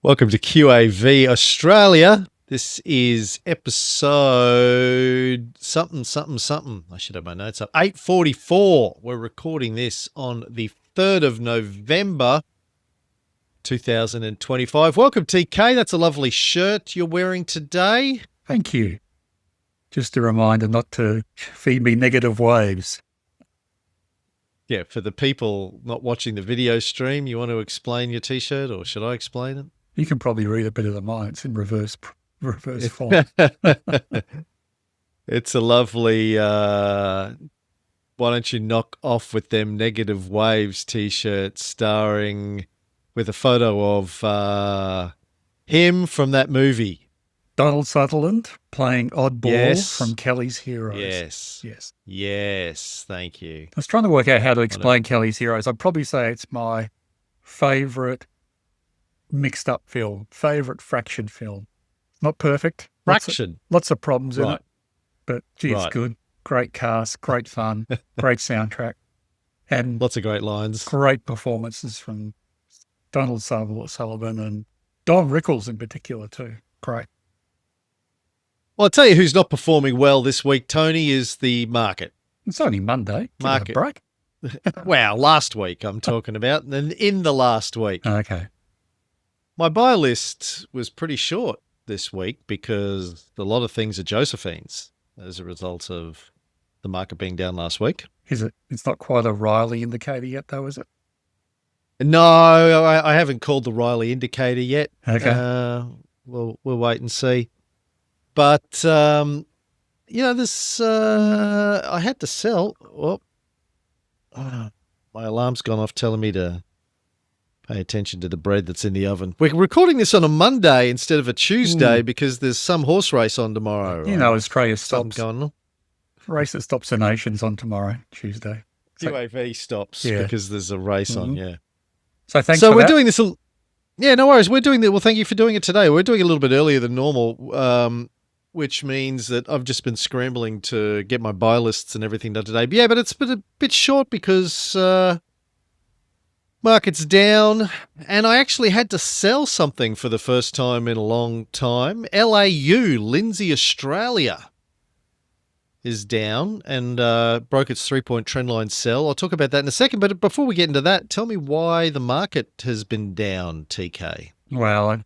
Welcome to QAV Australia. This is episode something. I should have my notes up. 844. We're recording this on the 3rd of November, 2025. Welcome, TK. That's a lovely shirt you're wearing today. Thank you. Just a reminder not to feed me negative waves. Yeah, for the people not watching the video stream, you want to explain your T-shirt, or should I explain it? You can probably read it better than mine. It's in reverse font. It's a lovely, why don't you knock off with them negative waves T-shirt starring with a photo of him from that movie. Donald Sutherland playing Oddball Yes. from Kelly's Heroes. Yes, thank you. I was trying to work out how to explain Kelly's Heroes. I'd probably say it's my favourite mixed up film, favourite fractured film. Not perfect. Fraction. Lots of problems in Right. it. But gee, it's good. Great cast, great fun, great soundtrack. And Lots of great lines. great performances from Donald Sullivan and Don Rickles in particular too. Great. Well, I'll tell you who's not performing well this week, Tony, is the market. It's only Monday. Give it a break. Wow, last week I'm talking about, and in the last week. Okay. My buy list was pretty short this week because a lot of things are Josephine's as a result of the market being down last week. Is it? It's not quite a Riley indicator yet, though, is it? No, I haven't called the Riley indicator yet. Okay. We'll wait and see. But, this, I had to sell. Well, my alarm's gone off telling me to pay attention to the bread that's in the oven. We're recording this on a Monday instead of a Tuesday because there's some horse race on tomorrow. You know, Australia Something stops. going on. Race that stops the nations on tomorrow, Tuesday. QAV stops Yeah. because there's a race on, yeah. So thanks So for we're that. doing this. Yeah, no worries. We're doing that. Well, thank you for doing it today. We're doing it a little bit earlier than normal, which means that I've just been scrambling to get my buy lists and everything done today. But yeah, but it's been a bit short because market's down, and I actually had to sell something for the first time in a long time. LAU, Lindsay Australia, is down and broke its 3-point trendline sell. I'll talk about that in a second. But before we get into that, tell me why the market has been down, TK. Well,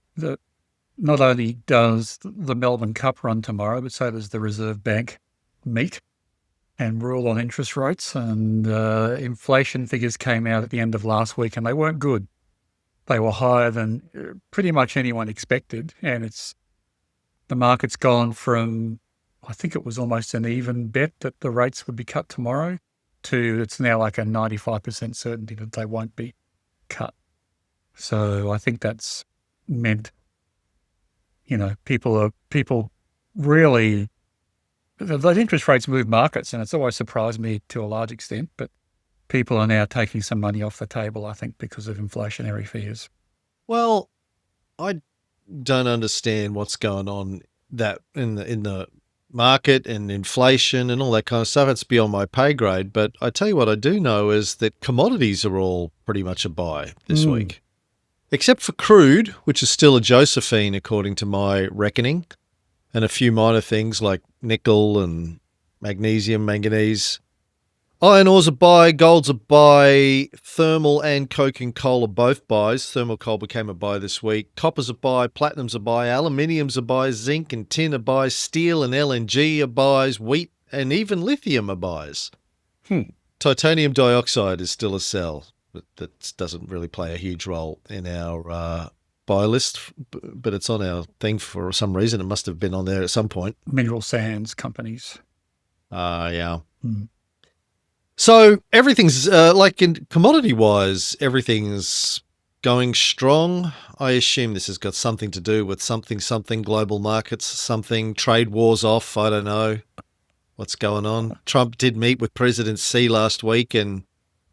not only does the Melbourne Cup run tomorrow, but so does the Reserve Bank meet and rule on interest rates. And inflation figures came out at the end of last week, and they weren't good. They were higher than pretty much anyone expected. And the market's gone from, I think it was almost an even bet that the rates would be cut tomorrow to it's now like a 95% certainty that they won't be cut. So I think that's meant, people really, those interest rates move markets, and it's always surprised me to a large extent, but people are now taking some money off the table, I think, because of inflationary fears. Well, I don't understand what's going on that in the market and inflation and all that kind of stuff. It's beyond my pay grade. But I tell you what I do know is that commodities are all pretty much a buy this week, except for crude, which is still a Josephine according to my reckoning, and a few minor things like nickel and magnesium, manganese. Iron ore's a buy, gold's a buy, thermal and coke and coal are both buys. Thermal coal became a buy this week. Copper's a buy, platinum's a buy, aluminium's a buy, zinc and tin are buys, steel and LNG are buys, wheat and even lithium are buys. Titanium dioxide is still a sell, but that doesn't really play a huge role in our buy list, but it's on our thing for some reason. It must have been on there at some point. Mineral sands companies. Yeah. So everything's like in commodity-wise, everything's going strong. I assume this has got something to do with something global markets, something trade wars off. I don't know what's going on. Trump did meet with President Xi last week, and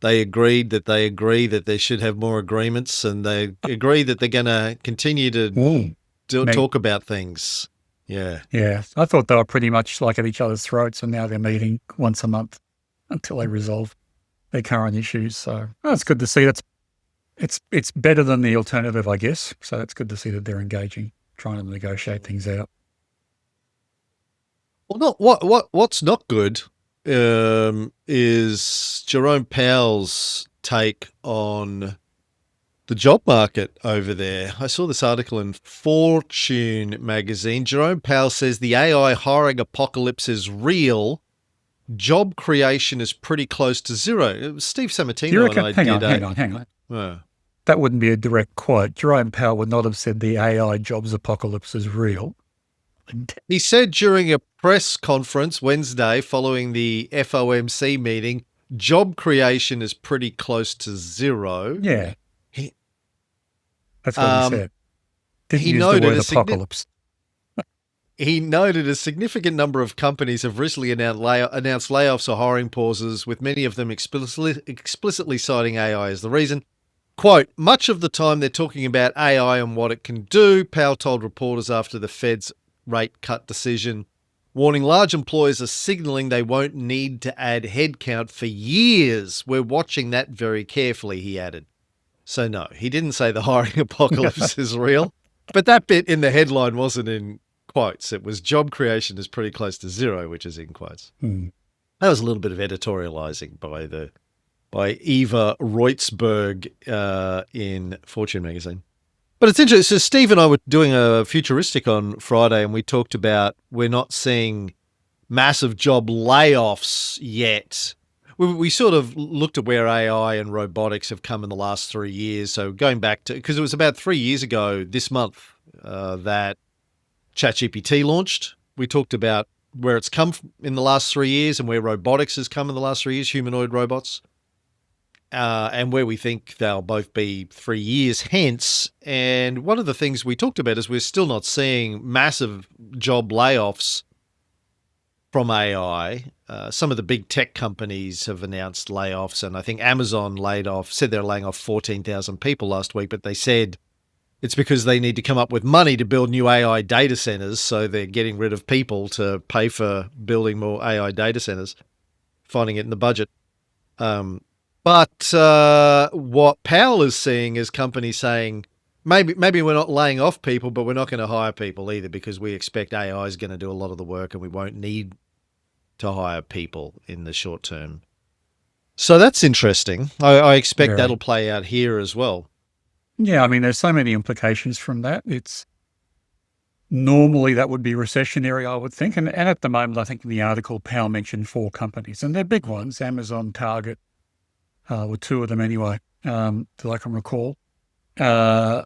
they agreed that they should have more agreements, and they agree that they're going to continue to talk about things. Yeah. Yeah. I thought they were pretty much like at each other's throats, and now they're meeting once a month until they resolve their current issues. So it's good to see. That's it's better than the alternative, I guess. So it's good to see that they're engaging, trying to negotiate things out. Well, not what's not good is Jerome Powell's take on the job market over there. I saw this article in Fortune magazine. Jerome Powell says the AI hiring apocalypse is real. Job creation is pretty close to zero. It was Steve Do you Sammartino and reckon? I Hang on. That wouldn't be a direct quote. Jerome Powell would not have said the AI jobs apocalypse is real. He said during a press conference Wednesday following the FOMC meeting, job creation is pretty close to zero. Yeah. He- That's what he said. Didn't he use the noted word a apocalypse. He noted a significant number of companies have recently announced layoffs or hiring pauses, with many of them explicitly citing AI as the reason. Quote, much of the time they're talking about AI and what it can do, Powell told reporters after the Fed's rate cut decision, warning large employers are signaling they won't need to add headcount for years. We're watching that very carefully, he added. So no, he didn't say the hiring apocalypse is real, but that bit in the headline wasn't in quotes. It was job creation is pretty close to zero, which is in quotes. That was a little bit of editorializing by Eva Reutzberg in Fortune magazine. But it's interesting. So Steve and I were doing a futuristic on Friday, and we talked about we're not seeing massive job layoffs yet. We sort of looked at where AI and robotics have come in the last 3 years. So going back to, because it was about 3 years ago this month that ChatGPT launched. We talked about where it's come in the last 3 years and where robotics has come in the last 3 years, humanoid robots, and where we think they'll both be 3 years hence. And one of the things we talked about is we're still not seeing massive job layoffs from AI. Some of the big tech companies have announced layoffs, and I think Amazon said they're laying off 14,000 people last week, but they said it's because they need to come up with money to build new AI data centers, so they're getting rid of people to pay for building more AI data centers, finding it in the budget. But what Powell is seeing is companies saying, maybe we're not laying off people, but we're not going to hire people either because we expect AI is going to do a lot of the work and we won't need to hire people in the short term. So that's interesting. I expect that'll play out here as well. Yeah, I mean, there's so many implications from that. It's normally that would be recessionary, I would think. And at the moment, I think in the article, Powell mentioned 4 companies, and they're big ones. Amazon, Target were 2 of them anyway, that I can recall. And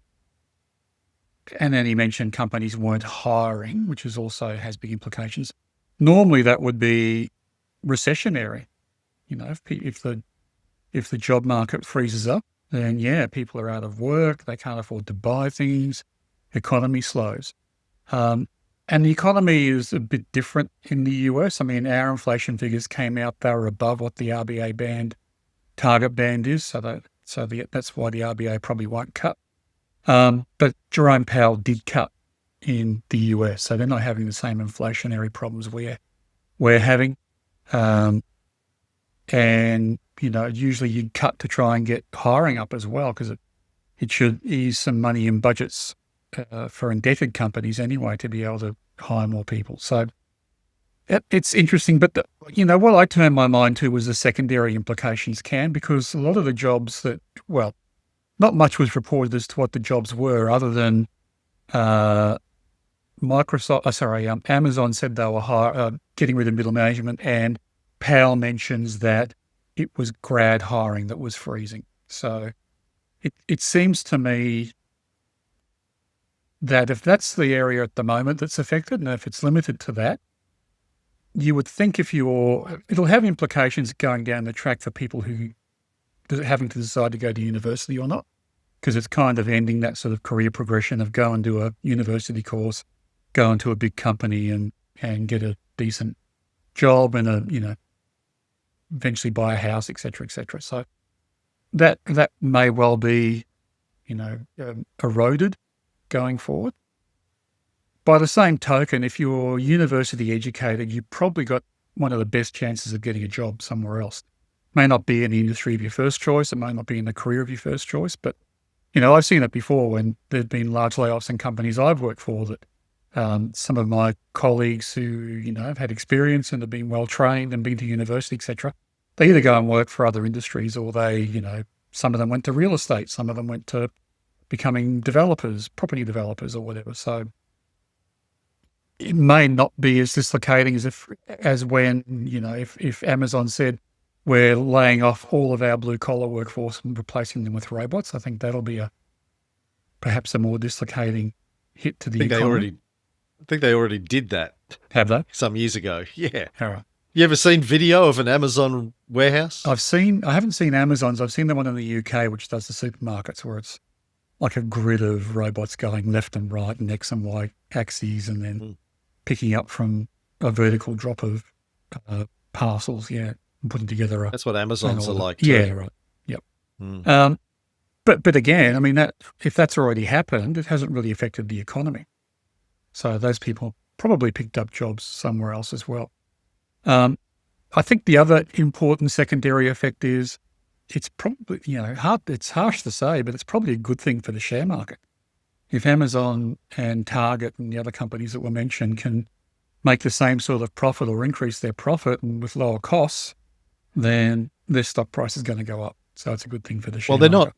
then he mentioned companies weren't hiring, which also has big implications. Normally, that would be recessionary. You know, if the job market freezes up, then yeah, people are out of work. They can't afford to buy things. Economy slows. And the economy is a bit different in the US. I mean, our inflation figures came out, they were above what the RBA target band is. So that's why the RBA probably won't cut. But Jerome Powell did cut in the US. So they're not having the same inflationary problems we're having. And, you know, usually you'd cut to try and get hiring up as well, because it should ease some money in budgets for indebted companies anyway to be able to hire more people. So it's interesting. But, what I turned my mind to was the secondary implications because a lot of the jobs not much was reported as to what the jobs were other than Amazon said they were getting rid of middle management, and Powell mentions that it was grad hiring that was freezing. So it seems to me that if that's the area at the moment that's affected, and if it's limited to that, you would think it'll have implications going down the track for people who are having to decide to go to university or not, because it's kind of ending that sort of career progression of go and do a university course, go into a big company and get a decent job and eventually buy a house, et cetera, et cetera. So that may well be, eroded going forward. By the same token, if you're university educated, you probably got one of the best chances of getting a job somewhere else. may not be in the industry of your first choice. It may not be in the career of your first choice, but, I've seen it before when there've been large layoffs in companies I've worked for that some of my colleagues who, have had experience and have been well trained and been to university, etc., they either go and work for other industries or they, some of them went to real estate, some of them went to becoming developers, property developers or whatever. So it may not be as dislocating as when, if Amazon said, we're laying off all of our blue collar workforce and replacing them with robots. I think that'll be perhaps a more dislocating hit to the economy. I think they already did that. Have they? Some years ago. Yeah. All right. You ever seen video of an Amazon warehouse? I haven't seen Amazon's. I've seen the one in the UK, which does the supermarkets, where it's like a grid of robots going left and right and X and Y axes and then picking up from a vertical drop of parcels, and putting together That's what Amazons are like too. Yeah, right. Yep. But again, I mean, that if that's already happened, it hasn't really affected the economy. So those people probably picked up jobs somewhere else as well. I think the other important secondary effect is it's probably, it's harsh to say, but it's probably a good thing for the share market. If Amazon and Target and the other companies that were mentioned can make the same sort of profit or increase their profit and with lower costs, then their stock price is going to go up. So it's a good thing for the share market.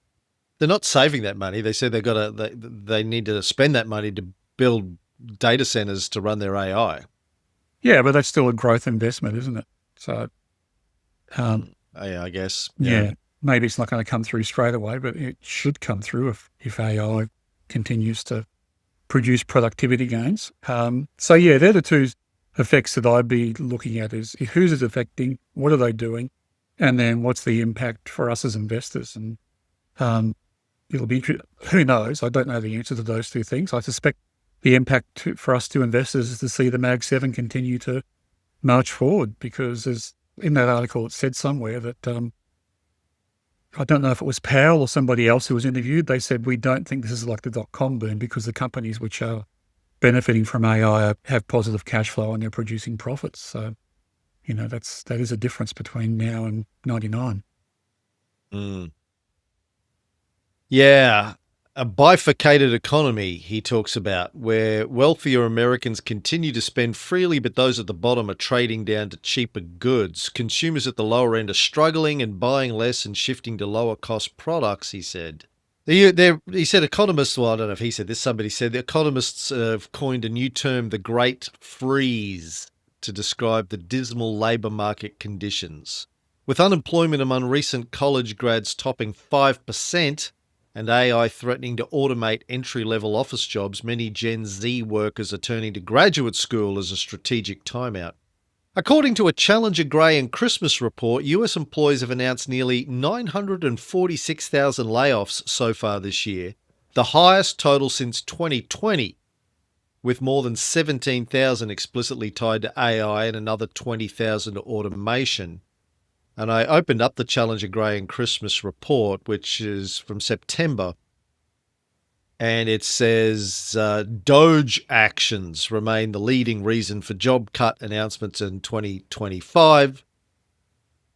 They're not saving that money. They said they need to spend that money to build data centers to run their AI. Yeah, but that's still a growth investment, isn't it? So, I guess. Yeah, maybe it's not going to come through straight away, but it should come through if AI continues to produce productivity gains. So yeah, they're the two effects that I'd be looking at: is who's it affecting, what are they doing, and then what's the impact for us as investors. And it'll be, who knows? I don't know the answer to those two things. I suspect the impact for us to investors is to see the Mag 7 continue to march forward, because as in that article it said somewhere that I don't know if it was Powell or somebody else who was interviewed, they said, we don't think this is like the dot-com boom because the companies which are benefiting from AI have positive cash flow and they're producing profits. So, that is a difference between now and 99. Yeah. A bifurcated economy, he talks about, where wealthier Americans continue to spend freely, but those at the bottom are trading down to cheaper goods. Consumers at the lower end are struggling and buying less and shifting to lower cost products, he said. He said economists, well, I don't know if he said this, somebody said the economists have coined a new term, the Great Freeze, to describe the dismal labour market conditions. With unemployment among recent college grads topping 5%, and AI threatening to automate entry-level office jobs, many Gen Z workers are turning to graduate school as a strategic timeout. According to a Challenger Gray and Christmas report, US employers have announced nearly 946,000 layoffs so far this year, the highest total since 2020, with more than 17,000 explicitly tied to AI and another 20,000 to automation. And I opened up the Challenger Gray and Christmas report, which is from September, and it says Doge actions remain the leading reason for job cut announcements in 2025.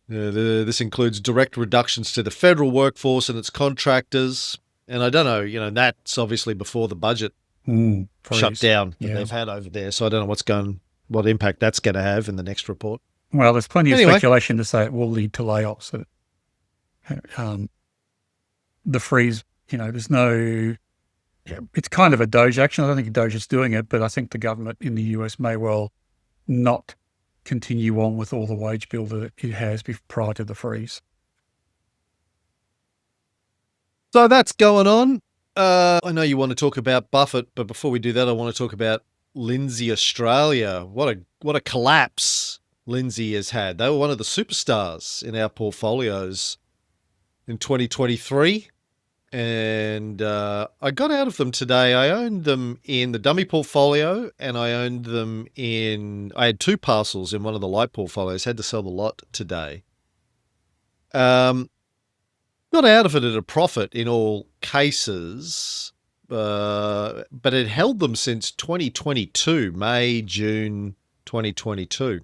This includes direct reductions to the federal workforce and its contractors. And I don't know, that's obviously before the budget shutdown that they've had over there. So I don't know what impact that's going to have in the next report. Well, there's plenty of speculation to say it will lead to layoffs. The freeze, there's no... It's kind of a Doge action. I don't think Doge is doing it, but I think the government in the US may well not continue on with all the wage bill that it has prior to the freeze. So that's going on. I know you want to talk about Buffett, but before we do that, I want to talk about Lindsay Australia. What a collapse Lindsay has had. They were one of the superstars in our portfolios in 2023. And I got out of them today. I owned them in the dummy portfolio, and I had two parcels in one of the light portfolios. Had to sell the lot today. Got out of it at a profit in all cases, but it held them since 2022, May, June 2022.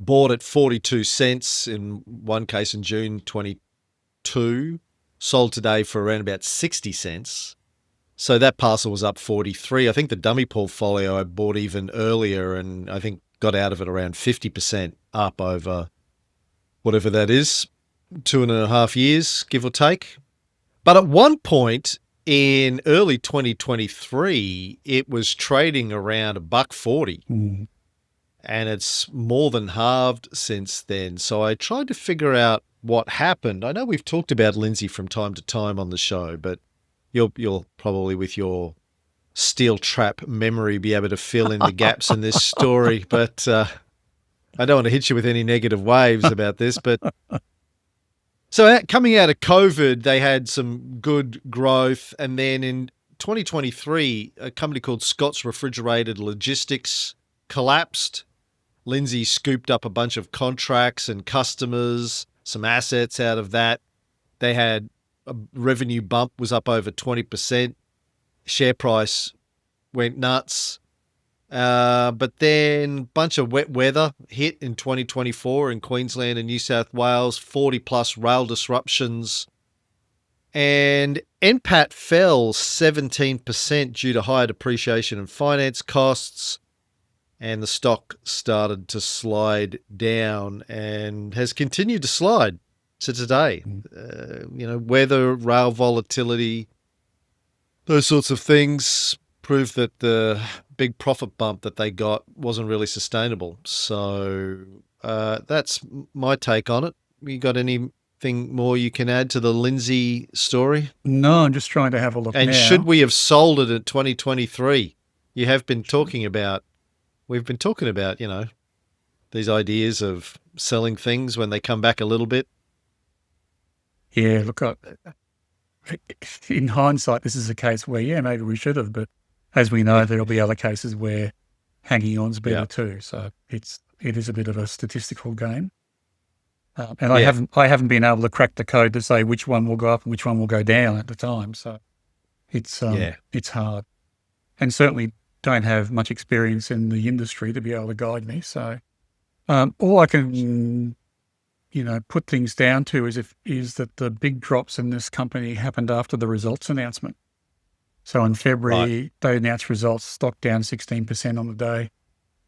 bought at 42 cents in one case in June 22, sold today for around about 60 cents. So that parcel was up 43. I think the dummy portfolio I bought even earlier and I think got out of it around 50% up over whatever that is, 2.5 years, give or take. But at one point in early 2023, it was trading around $1.40. And it's more than halved since then. So I tried to figure out what happened. I know we've talked about Lindsay from time to time on the show, but you'll probably, with your steel trap memory, be able to fill in the gaps in this story. But I don't want to hit you with any negative waves about this. But so coming out of COVID, they had some good growth. And then in 2023, a company called Scott's Refrigerated Logistics collapsed. Lindsay scooped up a bunch of contracts and customers, some assets out of that. They had a revenue bump, was up over 20%. Share price went nuts. But then a bunch of wet weather hit in 2024 in Queensland and New South Wales, 40 plus rail disruptions. And NPAT fell 17% due to higher depreciation and finance costs. And the stock started to slide down and has continued to slide to today. Weather, rail volatility, those sorts of things prove that the big profit bump that they got wasn't really sustainable. So that's my take on it. You got anything more you can add to the Lindsay story? No, I'm just trying to have a look And now. should we have sold it in 2023? You have been talking about... We've been talking about, these ideas of selling things when they come back a little bit. Yeah, look, in hindsight, this is a case where, maybe we should have, but as we know, there'll be other cases where hanging on's better too. So it is a bit of a statistical game. And I haven't been able to crack the code to say which one will go up and which one will go down at the time. So it's hard. And certainly don't have much experience in the industry to be able to guide me. So all I can, put things down to is that the big drops in this company happened after the results announcement. So in February, they announced results, stock down 16% on the day.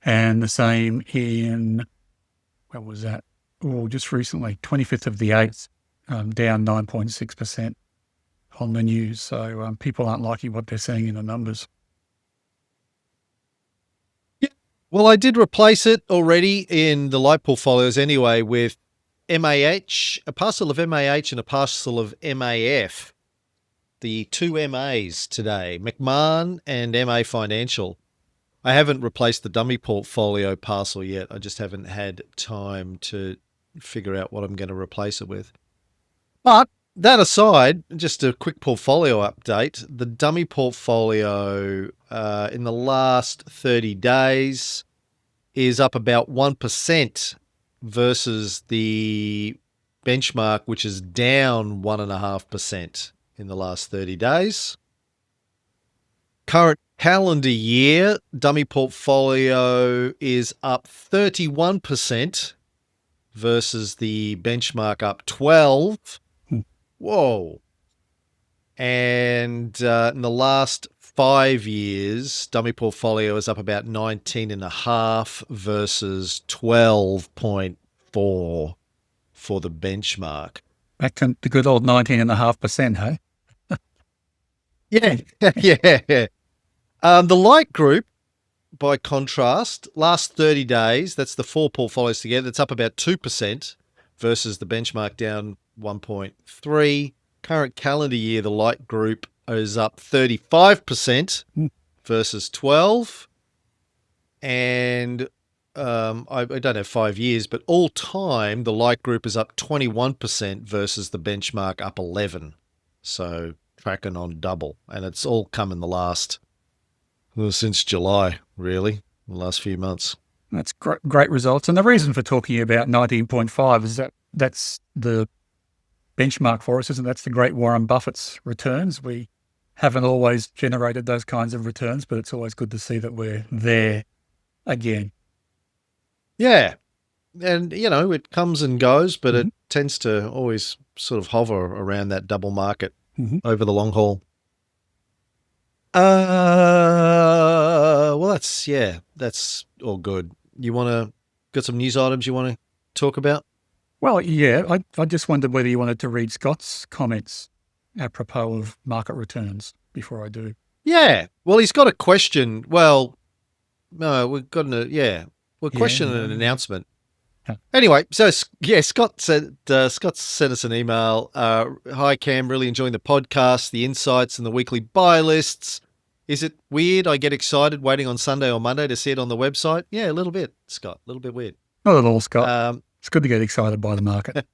And the same in, when was that? Oh, just recently, 25th of the 8th, down 9.6% on the news. So people aren't liking what they're seeing in the numbers. Well, I did replace it already in the light portfolios anyway with MAH, a parcel of MAH and a parcel of MAF. The two MAs today, McMahon and MA Financial. I haven't replaced the dummy portfolio parcel yet. I just haven't had time to figure out what I'm going to replace it with. But that aside, just a quick portfolio update. The dummy portfolio in the last 30 days is up about 1% versus the benchmark, which is down 1.5% in the last 30 days. Current calendar year, dummy portfolio is up 31% versus the benchmark up 12. Whoa. And in the last 5 years, dummy portfolio is up about 19.5 versus 12.4 for the benchmark. Back to the good old 19.5%, hey? Yeah, yeah. The light group, by contrast, last 30 days, that's the four portfolios together, it's up about 2% versus the benchmark down 1.3. Current calendar year, the light group is up 35% versus 12. And I don't have 5 years, but all time, the light group is up 21% versus the benchmark up 11. So tracking on double. And it's all come in the last, since July, really, the last few months. That's great results. And the reason for talking about 19.5 is that's the benchmark for us, isn't it? That's the great Warren Buffett's returns. We haven't always generated those kinds of returns, but it's always good to see that we're there again. Yeah. And, it comes and goes, but Mhm. it tends to always sort of hover around that double market Mhm. over the long haul. Well, that's all good. Got some news items you want to talk about? Well, yeah, I just wondered whether you wanted to read Scott's comments apropos of market returns before I do. Yeah. Well, he's got a question. Well, no, we're Yeah, questioning yeah, an yeah. announcement. Yeah. Anyway, so yeah, Scott sent us an email. Hi Cam, really enjoying the podcast, the insights, and the weekly buy lists. Is it weird? I get excited waiting on Sunday or Monday to see it on the website. Yeah, a little bit, Scott, a little bit weird. Not at all, Scott. Um, It's good to get excited by the market.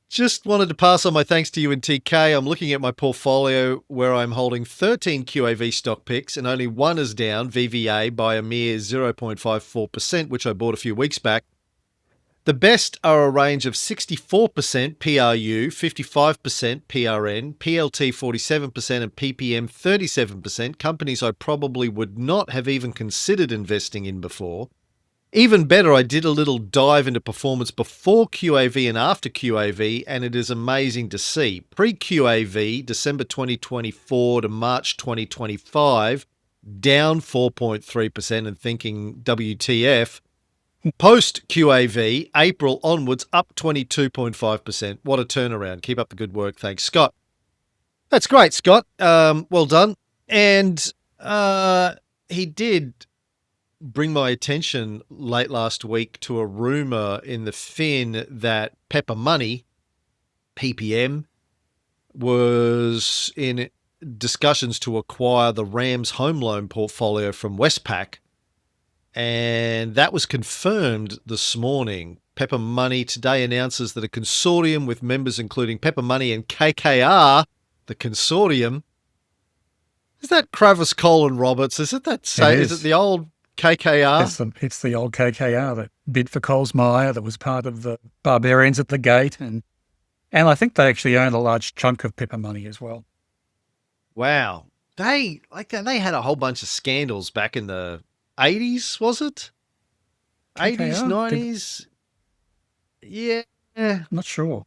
Just wanted to pass on my thanks to you and TK. I'm looking at my portfolio where I'm holding 13 QAV stock picks and only one is down, VVA, by a mere 0.54%, which I bought a few weeks back. The best are a range of 64% PRU, 55% PRN, PLT 47%, and PPM 37%, companies I probably would not have even considered investing in before. Even better, I did a little dive into performance before QAV and after QAV, and it is amazing to see. Pre-QAV, December 2024 to March 2025, down 4.3% and thinking WTF. Post-QAV, April onwards, up 22.5%. What a turnaround. Keep up the good work. Thanks, Scott. That's great, Scott. Well done. And he did bring my attention late last week to a rumor in the Fin that Pepper Money, PPM, was in discussions to acquire the Rams home loan portfolio from Westpac. And that was confirmed this morning. Pepper Money today announces that a consortium with members including Pepper Money and KKR, the consortium, is that Kravis Cole Roberts? Is it that? It Is it the old KKR? It's the old KKR that bid for Coles Myer, that was part of the Barbarians at the Gate, and I think they actually own a large chunk of Pepper Money as well. Wow. They had a whole bunch of scandals back in the 80s, was it? 80s, KKR? 90s? Yeah. Not sure.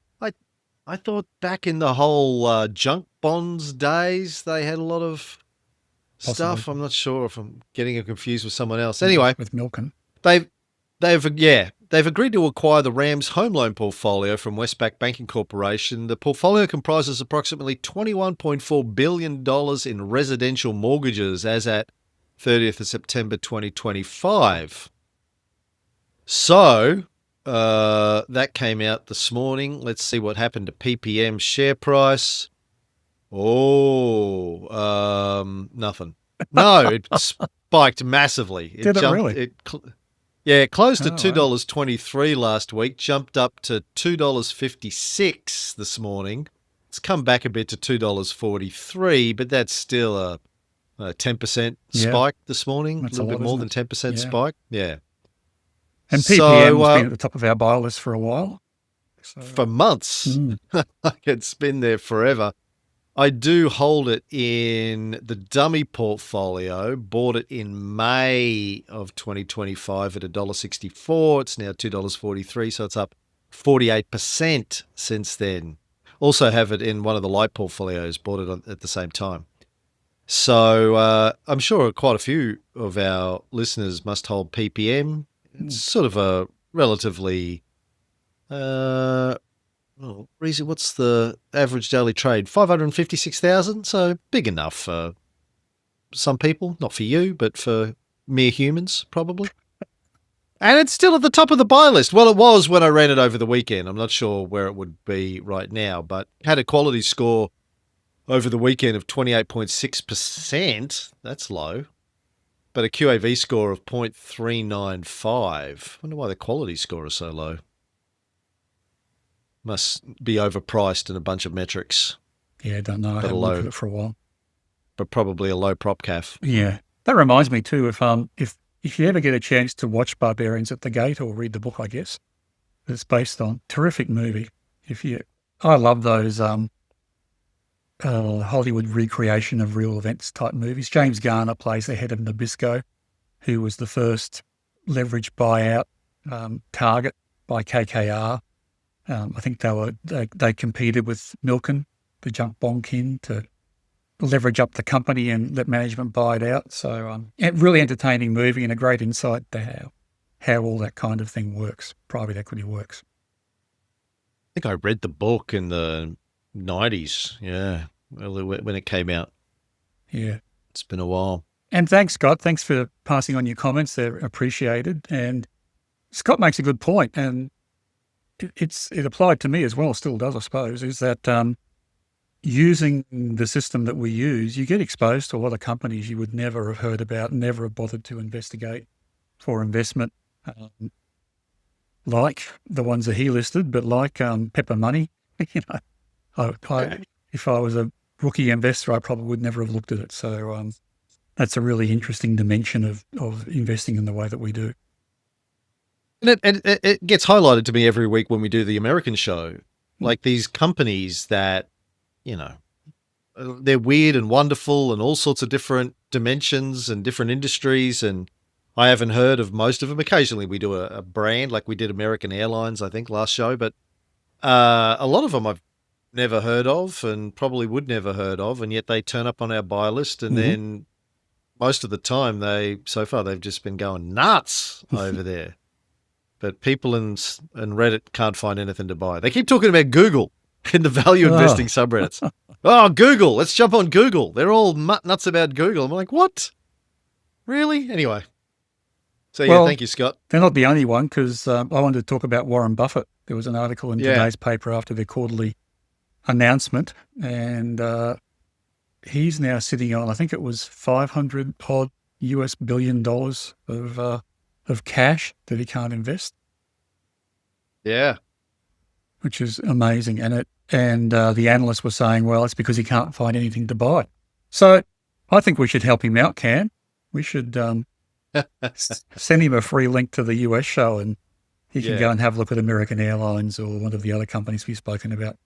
I thought back in the whole junk bonds days, they had a lot of Possibly. stuff. I'm not sure if I'm getting it confused with someone else. Anyway, With Milken. they've agreed to acquire the Rams home loan portfolio from Westpac Banking Corporation. The portfolio comprises approximately $21.4 billion in residential mortgages as at 30th of September 2025. So that came out this morning. Let's see what happened to PPM share price. Oh, nothing. No, it spiked massively. Did it really? It closed at Oh, $2.23 last week, jumped up to $2.56 this morning. It's come back a bit to $2.43, but that's still a 10% spike this morning. That's a little bit more than 10% spike. Yeah. And PPM's been at the top of our buy list for a while. So, for months. It's been there forever. I do hold it in the dummy portfolio, bought it in May of 2025 at $1.64. It's now $2.43, so it's up 48% since then. Also have it in one of the light portfolios, bought it at the same time. So I'm sure quite a few of our listeners must hold PPM. It's sort of a relatively... what's the average daily trade? 556,000. So big enough for some people, not for you, but for mere humans, probably. And it's still at the top of the buy list. Well, it was when I ran it over the weekend. I'm not sure where it would be right now, but had a quality score over the weekend of 28.6%. That's low. But a QAV score of 0.395. I wonder why the quality score is so low. Must be overpriced in a bunch of metrics. Yeah, I don't know. I haven't looked at it for a while. But probably a low prop calf. Yeah. That reminds me too, if you ever get a chance to watch Barbarians at the Gate or read the book, I guess, it's based on, terrific movie. I love those Hollywood recreation of real events type movies. James Garner plays the head of Nabisco, who was the first leverage buyout Target by KKR. I think they competed with Milken, the junk bond kin, to leverage up the company and let management buy it out. So really entertaining movie and a great insight to how all that kind of thing works, private equity works. I think I read the book in the 90s, yeah, when it came out. Yeah. It's been a while. And thanks, Scott. Thanks for passing on your comments. They're appreciated. And Scott makes a good point, and it applied to me as well, still does, I suppose, is that using the system that we use, you get exposed to a lot of companies you would never have heard about, never have bothered to investigate for investment, like the ones that he listed, but like Pepper Money. If I was a rookie investor, I probably would never have looked at it. So that's a really interesting dimension of investing in the way that we do. And it gets highlighted to me every week when we do the American show, like these companies that, they're weird and wonderful and all sorts of different dimensions and different industries. And I haven't heard of most of them. Occasionally we do a brand, like we did American Airlines, I think, last show. But a lot of them I've never heard of and probably would never heard of. And yet they turn up on our buy list. And then most of the time so far they've just been going nuts over there. But people in Reddit can't find anything to buy. They keep talking about Google in the value investing subreddits. Oh, Google, let's jump on Google. They're all nuts about Google. I'm like, what? Really? Anyway. So, thank you, Scott. They're not the only one, because I wanted to talk about Warren Buffett. There was an article in today's paper after their quarterly announcement, and he's now sitting on, I think it was $500 US billion of cash that he can't invest. Yeah. Which is amazing. And the analysts were saying, well, it's because he can't find anything to buy. So I think we should help him out, Cam. We should send him a free link to the US show, and he can go and have a look at American Airlines or one of the other companies we've spoken about.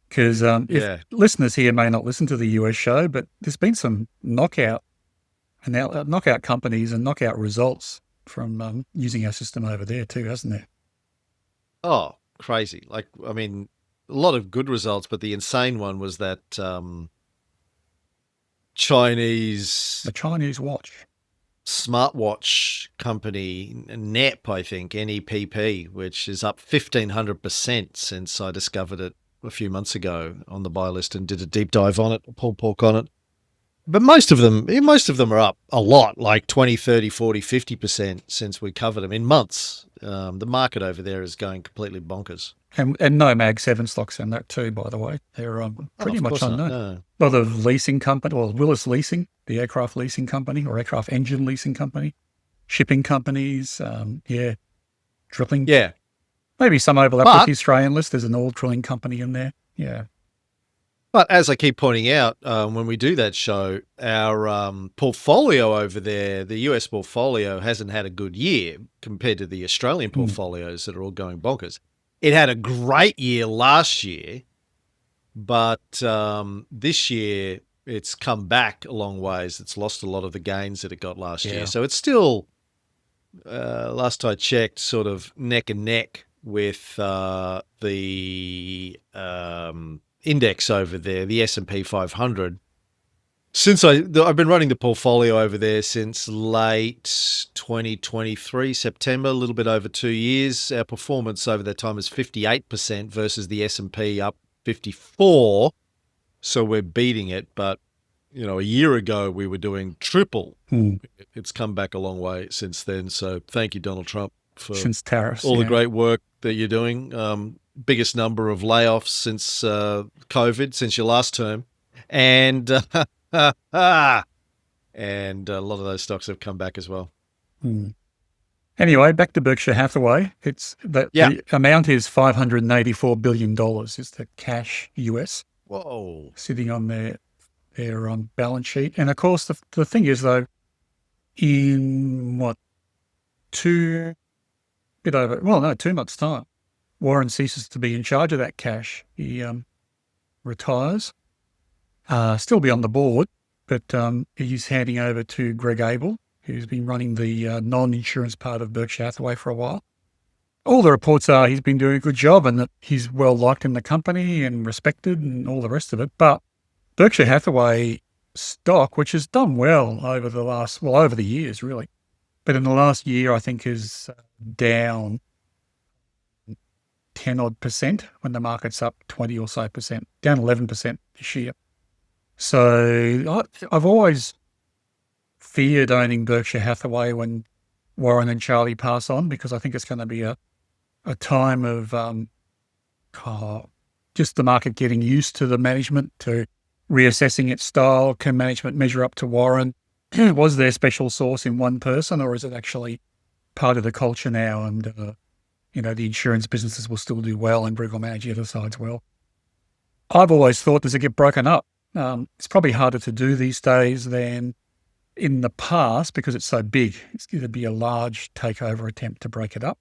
Because listeners here may not listen to the US show, but there's been some knockout companies and knockout results from using our system over there too, hasn't there? Oh, crazy. Like, I mean, a lot of good results, but the insane one was that Chinese watch smartwatch company, NEP, I think, NEPP, which is up 1,500% since I discovered it a few months ago on the buy list and did a deep dive on it, pulled pork on it. But most of them are up a lot, like 20, 30, 40, 50% since we covered them in months. The market over there is going completely bonkers. And no Mag 7 stocks in that too, by the way. They're pretty much unknown. No. A lot of leasing company, well, Willis Leasing, the aircraft leasing company or aircraft engine leasing company, shipping companies, drilling. Yeah. Maybe some overlap with the Australian list. There's an oil drilling company in there. Yeah. But as I keep pointing out, when we do that show, our portfolio over there, the US portfolio, hasn't had a good year compared to the Australian portfolios that are all going bonkers. It had a great year last year, but this year it's come back a long ways. It's lost a lot of the gains that it got last year. So it's still, last I checked, sort of neck and neck with the index over there, the S&P 500. Since I've been running the portfolio over there since late 2023, September, a little bit over 2 years. Our performance over that time is 58% versus the S&P up 54%. So we're beating it. But, a year ago we were doing triple. It's come back a long way since then. So thank you, Donald Trump, for since tariffs, all the great work that you're doing. Biggest number of layoffs since COVID, since your last term. And and a lot of those stocks have come back as well. Anyway, back to Berkshire Hathaway. The amount is $584 billion is the cash US. Whoa. Sitting on their balance sheet. And of course, the thing is, though, in 2 months' time, Warren ceases to be in charge of that cash. He retires. Still be on the board, but he's handing over to Greg Abel, who's been running the non-insurance part of Berkshire Hathaway for a while. all the reports are he's been doing a good job and that he's well liked in the company and respected and all the rest of it. But Berkshire Hathaway stock, which has done well over the years, really. But in the last year, I think is down 10 odd percent when the market's up 20 or so percent, down 11% this year. So I've always feared owning Berkshire Hathaway when Warren and Charlie pass on, because I think it's going to be a time of just the market getting used to the management, to reassessing its style. Can management measure up to Warren? Was there special sauce in one person, or is it actually part of the culture now? And, the insurance businesses will still do well and Briggle manage the other sides well. I've always thought, does it get broken up? It's probably harder to do these days than in the past because it's so big. It's going to be a large takeover attempt to break it up.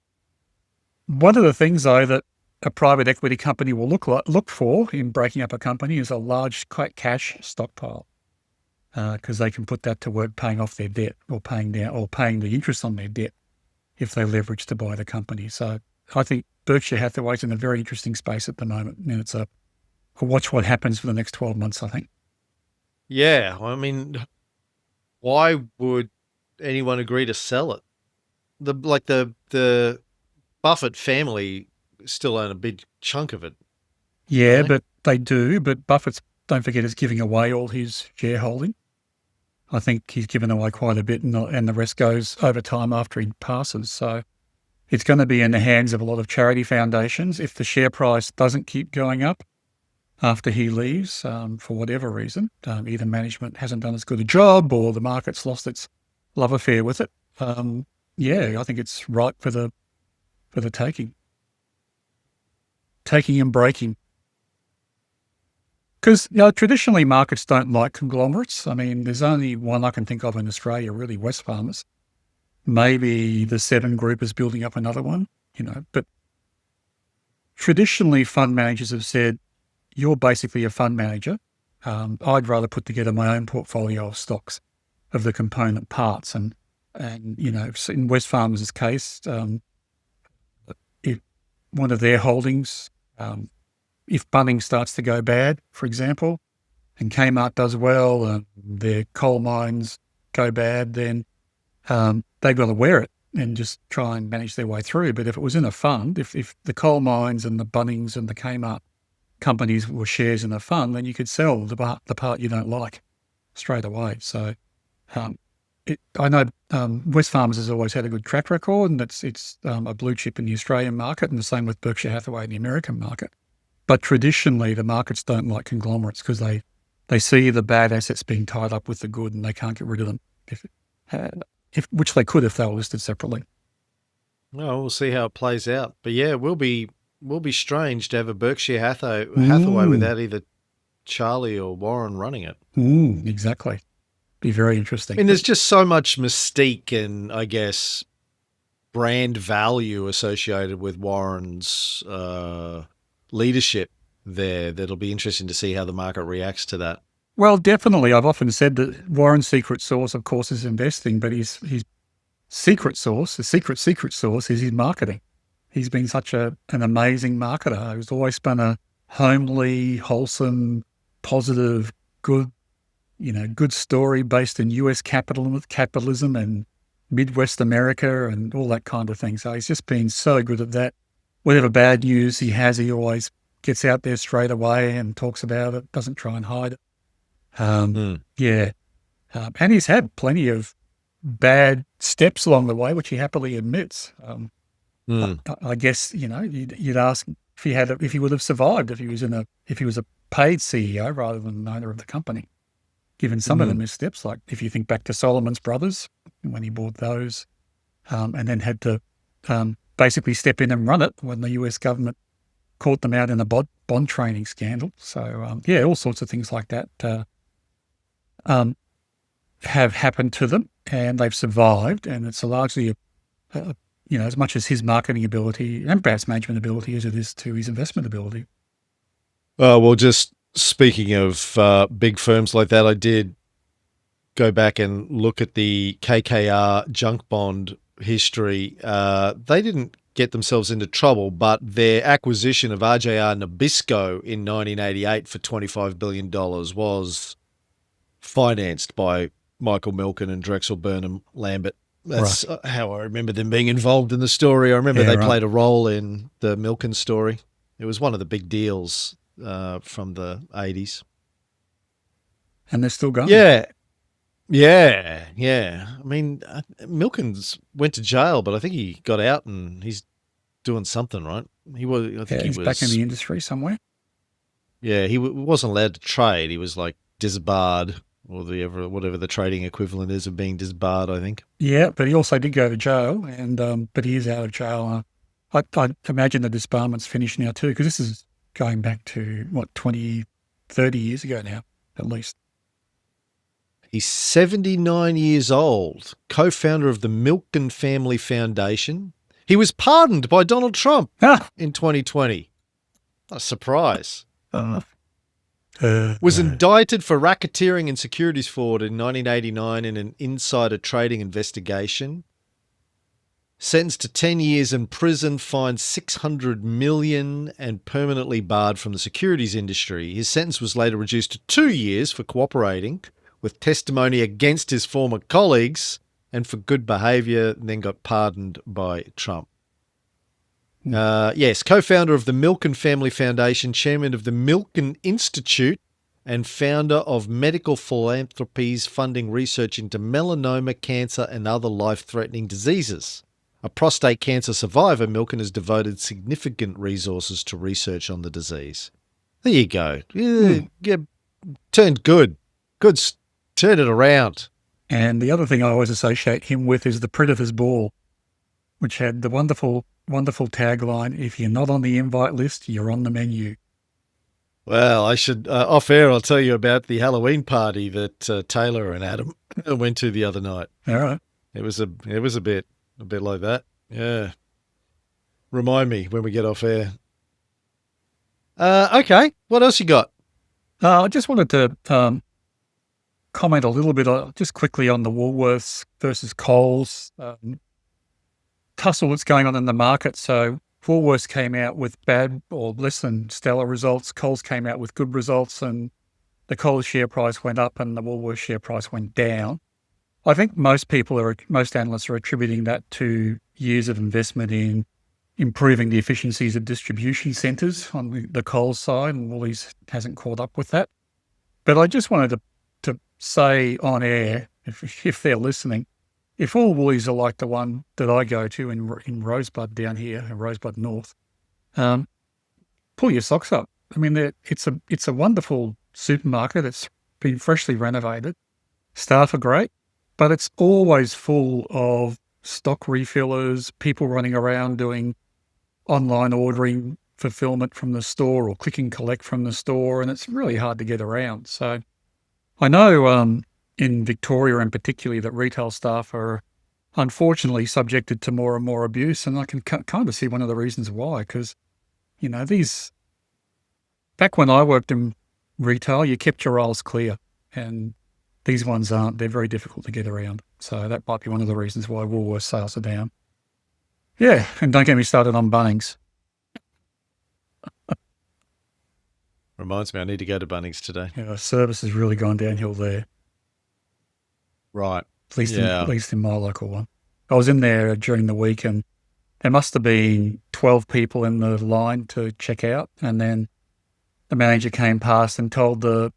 One of the things, though, that a private equity company will look for in breaking up a company is a large cash stockpile, because they can put that to work paying off their debt or paying the interest on their debt if they leverage to buy the company. So I think Berkshire Hathaway's in a very interesting space at the moment, and it's a watch what happens for the next 12 months, I think. Yeah, I mean, why would anyone agree to sell it? The Buffett family still own a big chunk of it. Yeah, but they do. But Buffett's, don't forget, is giving away all his shareholding. I think he's given away quite a bit, and the rest goes over time after he passes. So it's going to be in the hands of a lot of charity foundations. If the share price doesn't keep going up after he leaves, for whatever reason, either management hasn't done as good a job or the market's lost its love affair with it, I think it's right for the taking and breaking. Because traditionally markets don't like conglomerates. I mean, there's only one I can think of in Australia, really, Wesfarmers. Maybe the Seven Group is building up another one, But traditionally, fund managers have said, you're basically a fund manager. I'd rather put together my own portfolio of stocks of the component parts. And in Wesfarmers' case, if one of their holdings, if Bunnings starts to go bad, for example, and Kmart does well and their coal mines go bad, then they've got to wear it and just try and manage their way through. But if it was in a fund, if the coal mines and the Bunnings and the Kmart companies were shares in a fund, then you could sell the part you don't like straight away. So I know Wesfarmers has always had a good track record, and it's a blue chip in the Australian market, and the same with Berkshire Hathaway in the American market. But traditionally, the markets don't like conglomerates because they see the bad assets being tied up with the good, and they can't get rid of them, which they could if they were listed separately. Well, we'll see how it plays out. But yeah, it will be strange to have a Berkshire Hathaway without either Charlie or Warren running it. Exactly. Be very interesting. And there's just so much mystique and, I guess, brand value associated with Warren's leadership there that'll be interesting to see how the market reacts to that. Well, definitely. I've often said that Warren's secret sauce, of course, is investing, but his secret sauce, the secret sauce, is his marketing. He's been such an amazing marketer. He's always spun a homely, wholesome, positive, good story based in US capitalism and Midwest America and all that kind of thing. So he's just been so good at that. Whatever bad news he has, he always gets out there straight away and talks about it, doesn't try and hide it. And he's had plenty of bad steps along the way, which he happily admits. I guess, you'd ask if he would have survived if he was a paid CEO rather than an owner of the company, given some of the missteps. Like if you think back to Solomon's Brothers, when he bought those, and then had to basically step in and run it when the US government caught them out in a bond training scandal. So all sorts of things like that have happened to them, and they've survived. And it's largely as much as his marketing ability and perhaps management ability as it is to his investment ability. Well, just speaking of big firms like that, I did go back and look at the KKR junk bond history. They didn't get themselves into trouble, but their acquisition of RJR Nabisco in 1988 for $25 billion was financed by Michael Milken and Drexel Burnham Lambert. That's how I remember them being involved in the story. I remember they played a role in the Milken story. It was one of the big deals from the 80s. And they're still going. Yeah. I mean, Milkins went to jail, but I think he got out and he's doing something, right? He was. I think he's back in the industry somewhere. Yeah, he wasn't allowed to trade. He was like disbarred, or whatever the trading equivalent is of being disbarred, I think. Yeah, but he also did go to jail, and but he is out of jail. I imagine the disbarment's finished now too, because this is going back to, 20, 30 years ago now, at least. He's 79 years old, co-founder of the Milken Family Foundation. He was pardoned by Donald Trump in 2020. A surprise. Was indicted for racketeering and securities fraud in 1989 in an insider trading investigation. Sentenced to 10 years in prison, fined $600 million, and permanently barred from the securities industry. His sentence was later reduced to 2 years for cooperating with testimony against his former colleagues and for good behaviour, and then got pardoned by Trump. Yes, co-founder of the Milken Family Foundation, chairman of the Milken Institute, and founder of Medical Philanthropies funding research into melanoma, cancer, and other life-threatening diseases. A prostate cancer survivor, Milken has devoted significant resources to research on the disease. There you go. Yeah, turned good. Turn it around. And the other thing I always associate him with is the Predator's Ball, which had the wonderful tagline, "If you're not on the invite list, you're on the menu." Well, I should, off air, I'll tell you about the Halloween party that Taylor and Adam went to the other night. All right. It was a bit like that. Yeah. Remind me when we get off air. Okay. What else you got? I just wanted to comment a little bit, just quickly, on the Woolworths versus Coles tussle that's going on in the market. So Woolworths came out with bad or less than stellar results. Coles came out with good results, and the Coles share price went up and the Woolworths share price went down. I think most analysts are attributing that to years of investment in improving the efficiencies of distribution centres on the Coles side, and Woolies hasn't caught up with that. But I just wanted to say on air, if they're listening, if all Woolies are like the one that I go to in Rosebud down here, in Rosebud North, pull your socks up. I mean, it's a wonderful supermarket. It's been freshly renovated. Staff are great, but it's always full of stock refillers, people running around doing online ordering, fulfillment from the store, or click and collect from the store, and it's really hard to get around. So I know in Victoria in particular that retail staff are unfortunately subjected to more and more abuse, and I can kind of see one of the reasons why, because, back when I worked in retail, you kept your aisles clear, and these ones aren't. They're very difficult to get around. So that might be one of the reasons why Woolworths sales are down. Yeah, and don't get me started on Bunnings. Reminds me, I need to go to Bunnings today. Yeah, service has really gone downhill there. Right. At least in my local one. I was in there during the week, and there must have been 12 people in the line to check out. And then the manager came past and told the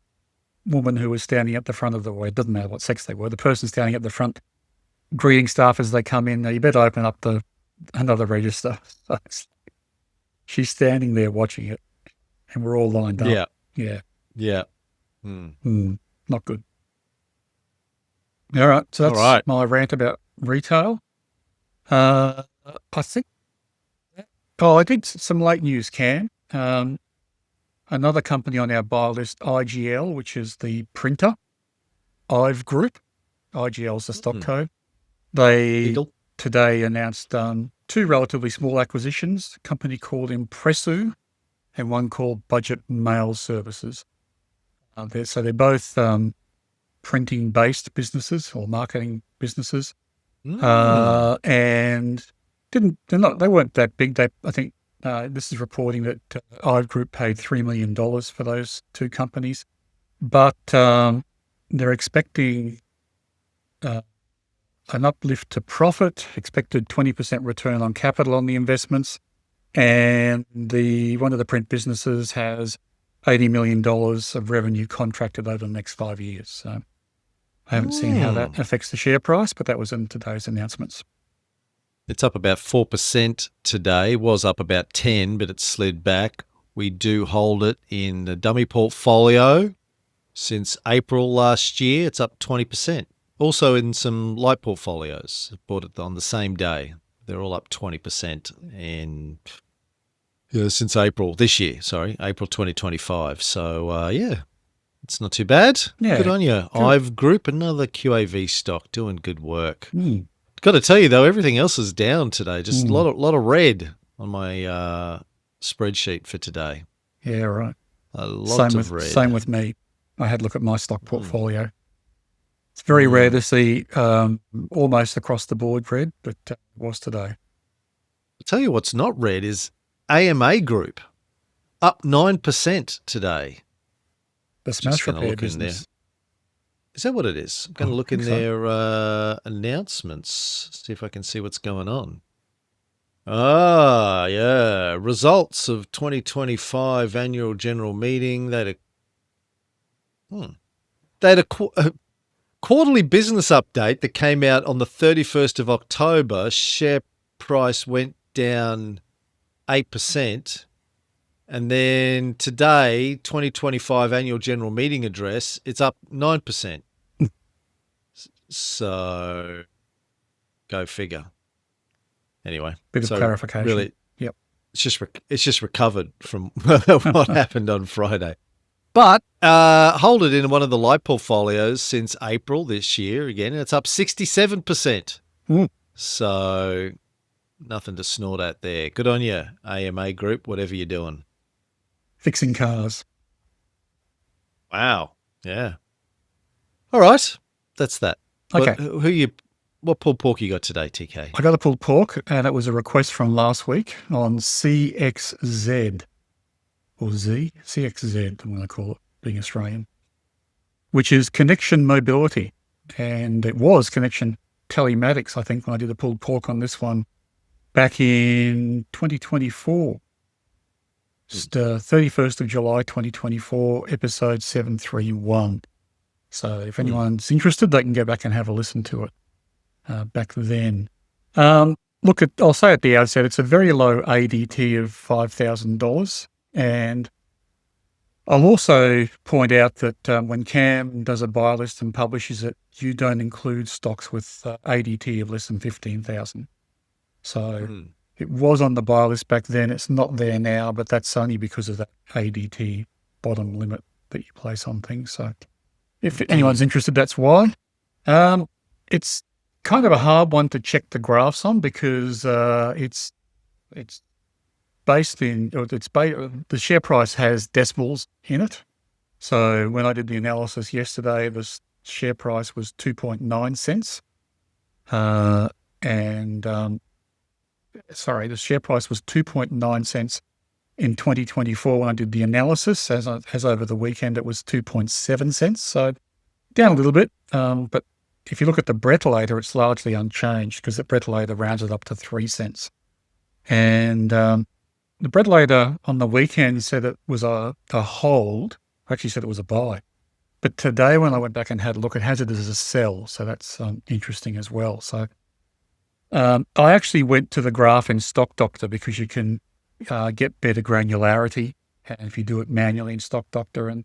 woman who was standing at the front of it doesn't matter what sex they were, the person standing at the front, greeting staff as they come in, "Now you better open up another register." So she's standing there watching it, and we're all lined up. Yeah. Not good. All right, so that's my rant about retail. I think. I did some late news, Cam. Another company on our buy list, IGL, which is the printer, IVE Group. IGL is the stock code. They today announced two relatively small acquisitions, a company called Impressu and one called Budget Mail Services. So they're both printing-based businesses or marketing businesses. And They weren't that big. I think this is reporting that IVE Group paid $3 million for those two companies, but they're expecting an uplift to profit, expected 20% return on capital on the investments, and one of the print businesses has $80 million of revenue contracted over the next 5 years. So I haven't seen how that affects the share price, but that was in today's announcements. It's up about 4% today. Was up about 10, but it slid back. We do hold it in the dummy portfolio since April last year. It's up 20%. Also in some light portfolios. Bought it on the same day. They're all up 20% since April this year. Sorry, April 2025. So it's not too bad. Yeah, good on you. good. IVE Group, another QAV stock, doing good work. Got to tell you though, everything else is down today. Just a lot of red on my spreadsheet for today. Yeah, right. A lot of red. Same with me. I had a look at my stock portfolio. It's very rare to see almost across the board red, but it was today. I'll tell you what's not red is AMA Group, up 9% today. The smash repair business. Is that what it is? I'm going to look in their announcements, see if I can see what's going on. Ah, yeah. Results of 2025 annual general meeting. They had a quarterly business update that came out on the 31st of October. Share price went down 8%. And then today, 2025 annual general meeting address, it's up 9%. So go figure. Anyway. Bit of clarification. Really, yep. It's just recovered from what happened on Friday. But hold it in one of the light portfolios since April this year again, and it's up 67%. So nothing to snort at there. Good on you, AMA Group, whatever you're doing. Fixing cars. Wow. Yeah. All right. That's that. Okay. What pulled pork you got today, TK? I got a pulled pork, and it was a request from last week on CXZ. Or CXZ, I'm going to call it, being Australian, which is Connection Mobility. And it was Connection Telematics, I think, when I did a pulled pork on this one back in 2024. Just 31st of July, 2024, episode 731. So if anyone's interested, they can go back and have a listen to it back then. I'll say at the outset, it's a very low ADT of $5,000. And I'll also point out that when Cam does a buy list and publishes it, you don't include stocks with ADT of less than 15,000. So it was on the buy list back then. It's not there now, but that's only because of that ADT bottom limit that you place on things. So if anyone's interested, that's why. It's kind of a hard one to check the graphs on because it's based in, the share price has decimals in it. So when I did the analysis yesterday, the share price was 2.9 cents. The share price was 2.9 cents in 2024 when I did the analysis. As over the weekend, it was 2.7 cents. So down a little bit. But if you look at the Brettolator, it's largely unchanged because the Brettolator rounds it up to 3 cents. And the Brettolator on the weekend said it was a hold. Actually said it was a buy. But today when I went back and had a look, it has it as a sell. So that's interesting as well. So I actually went to the graph in Stock Doctor because you can get better granularity if you do it manually in Stock Doctor. And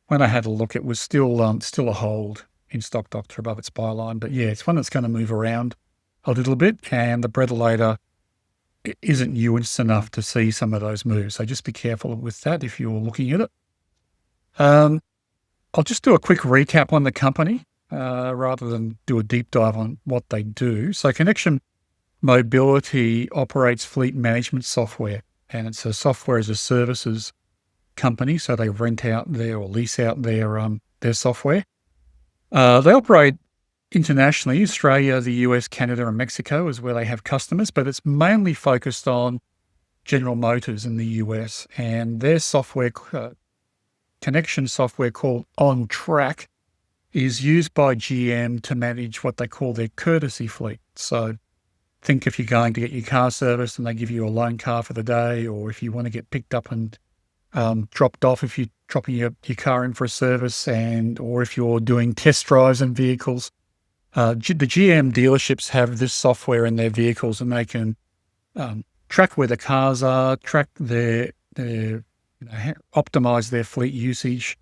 when I had a look, it was still a hold in Stock Doctor above its buy line. But yeah, it's one that's going to move around a little bit. And the Brettolator isn't nuanced enough to see some of those moves. So just be careful with that if you're looking at it. I'll just do a quick recap on the company rather than do a deep dive on what they do. So Connection Mobility operates fleet management software, and it's a software as a services company. So they rent out or lease out their software. They operate internationally, Australia, the US, Canada, and Mexico is where they have customers, but it's mainly focused on General Motors in the US, and their software, connection software called On Track, is used by GM to manage what they call their courtesy fleet. So think if you're going to get your car serviced and they give you a loan car for the day, or if you want to get picked up and dropped off if you're dropping your car in for a service, or if you're doing test drives and vehicles. The GM dealerships have this software in their vehicles, and they can track where the cars are, track their optimize their fleet usage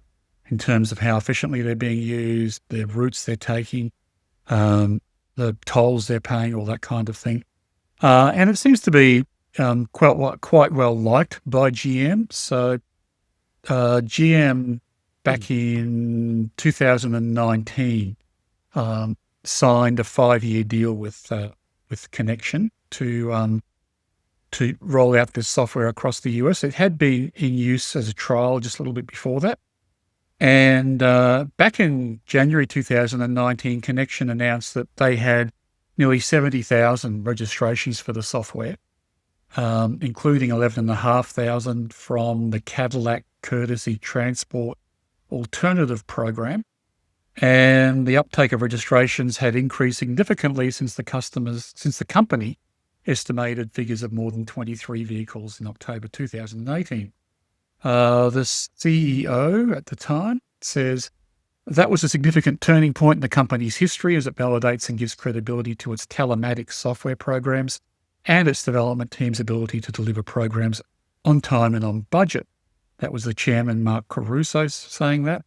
in terms of how efficiently they're being used, the routes they're taking, the tolls they're paying, all that kind of thing. And it seems to be quite well liked by GM. So GM back in 2019 signed a 5-year deal with Connection to roll out this software across the US. It had been in use as a trial just a little bit before that. And back in January 2019, Connection announced that they had nearly 70,000 registrations for the software, including 11,500 from the Cadillac Courtesy Transport Alternative Program. And the uptake of registrations had increased significantly since the company estimated figures of more than 23 vehicles in October 2018. The CEO at the time says that was a significant turning point in the company's history, as it validates and gives credibility to its telematics software programs and its development team's ability to deliver programs on time and on budget. That was the chairman, Mark Caruso, saying that.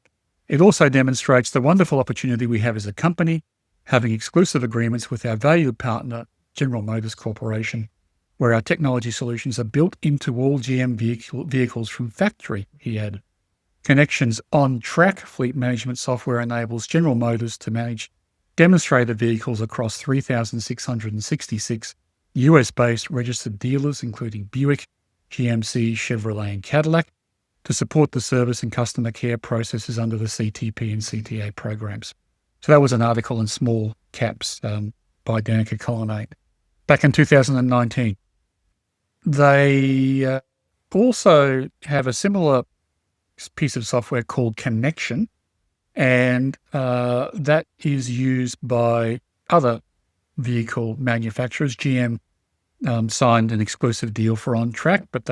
It also demonstrates the wonderful opportunity we have as a company, having exclusive agreements with our valued partner, General Motors Corporation, where our technology solutions are built into all GM vehicles from factory, he added. Connection's On-Track fleet management software enables General Motors to manage demonstrator vehicles across 3,666 US-based registered dealers, including Buick, GMC, Chevrolet, and Cadillac, to support the service and customer care processes under the CTP and CTA programs. So that was an article in Small Caps by Danica Colonnade back in 2019. They also have a similar piece of software called Connection, and that is used by other vehicle manufacturers. GM signed an exclusive deal for On Track, but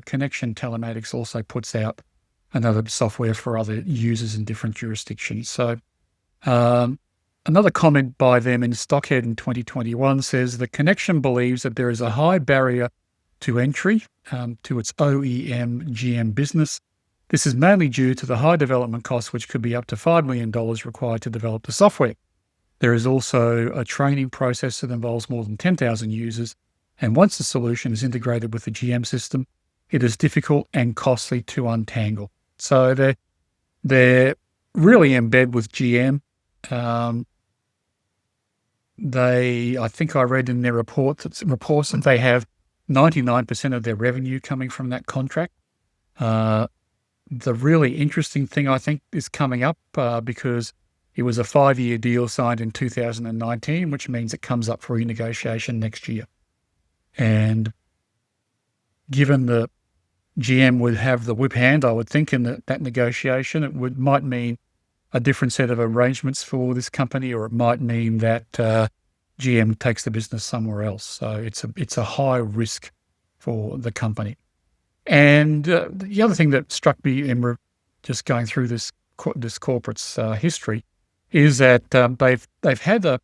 Connection Telematics also puts out another software for other users in different jurisdictions. So another comment by them in Stockhead in 2021 says the Connection believes that there is a high barrier to entry to its OEM GM business. This is mainly due to the high development costs, which could be up to $5 million required to develop the software. There is also a training process that involves more than 10,000 users, and once the solution is integrated with the GM system, it is difficult and costly to untangle. So they're really in bed with GM. I think I read in their reports that they have 99% of their revenue coming from that contract. The really interesting thing, I think, is coming up because it was a 5-year deal signed in 2019, which means it comes up for renegotiation next year. And given that GM would have the whip hand, I would think, in that negotiation, might mean a different set of arrangements for this company, or it might mean that GM takes the business somewhere else. So it's a high risk for the company. And the other thing that struck me in just going through this corporate's history is that they've had a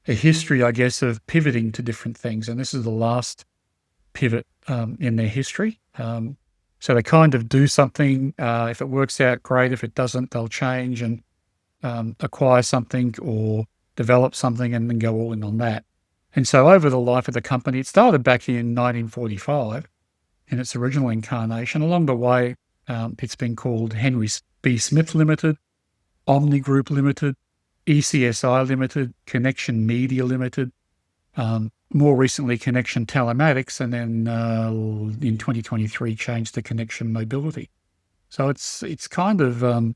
history, I guess, of pivoting to different things, and this is the last pivot in their history. So they kind of do something. If it works out, great. If it doesn't, they'll change and acquire something or develop something and then go all in on that. And so over the life of the company, it started back in 1945 in its original incarnation. Along the way, it's been called Henry B. Smith Limited, Omni Group Limited, ECSI Limited, Connection Media Limited, more recently Connection Telematics, and then in 2023 changed to Connection Mobility. So it's kind of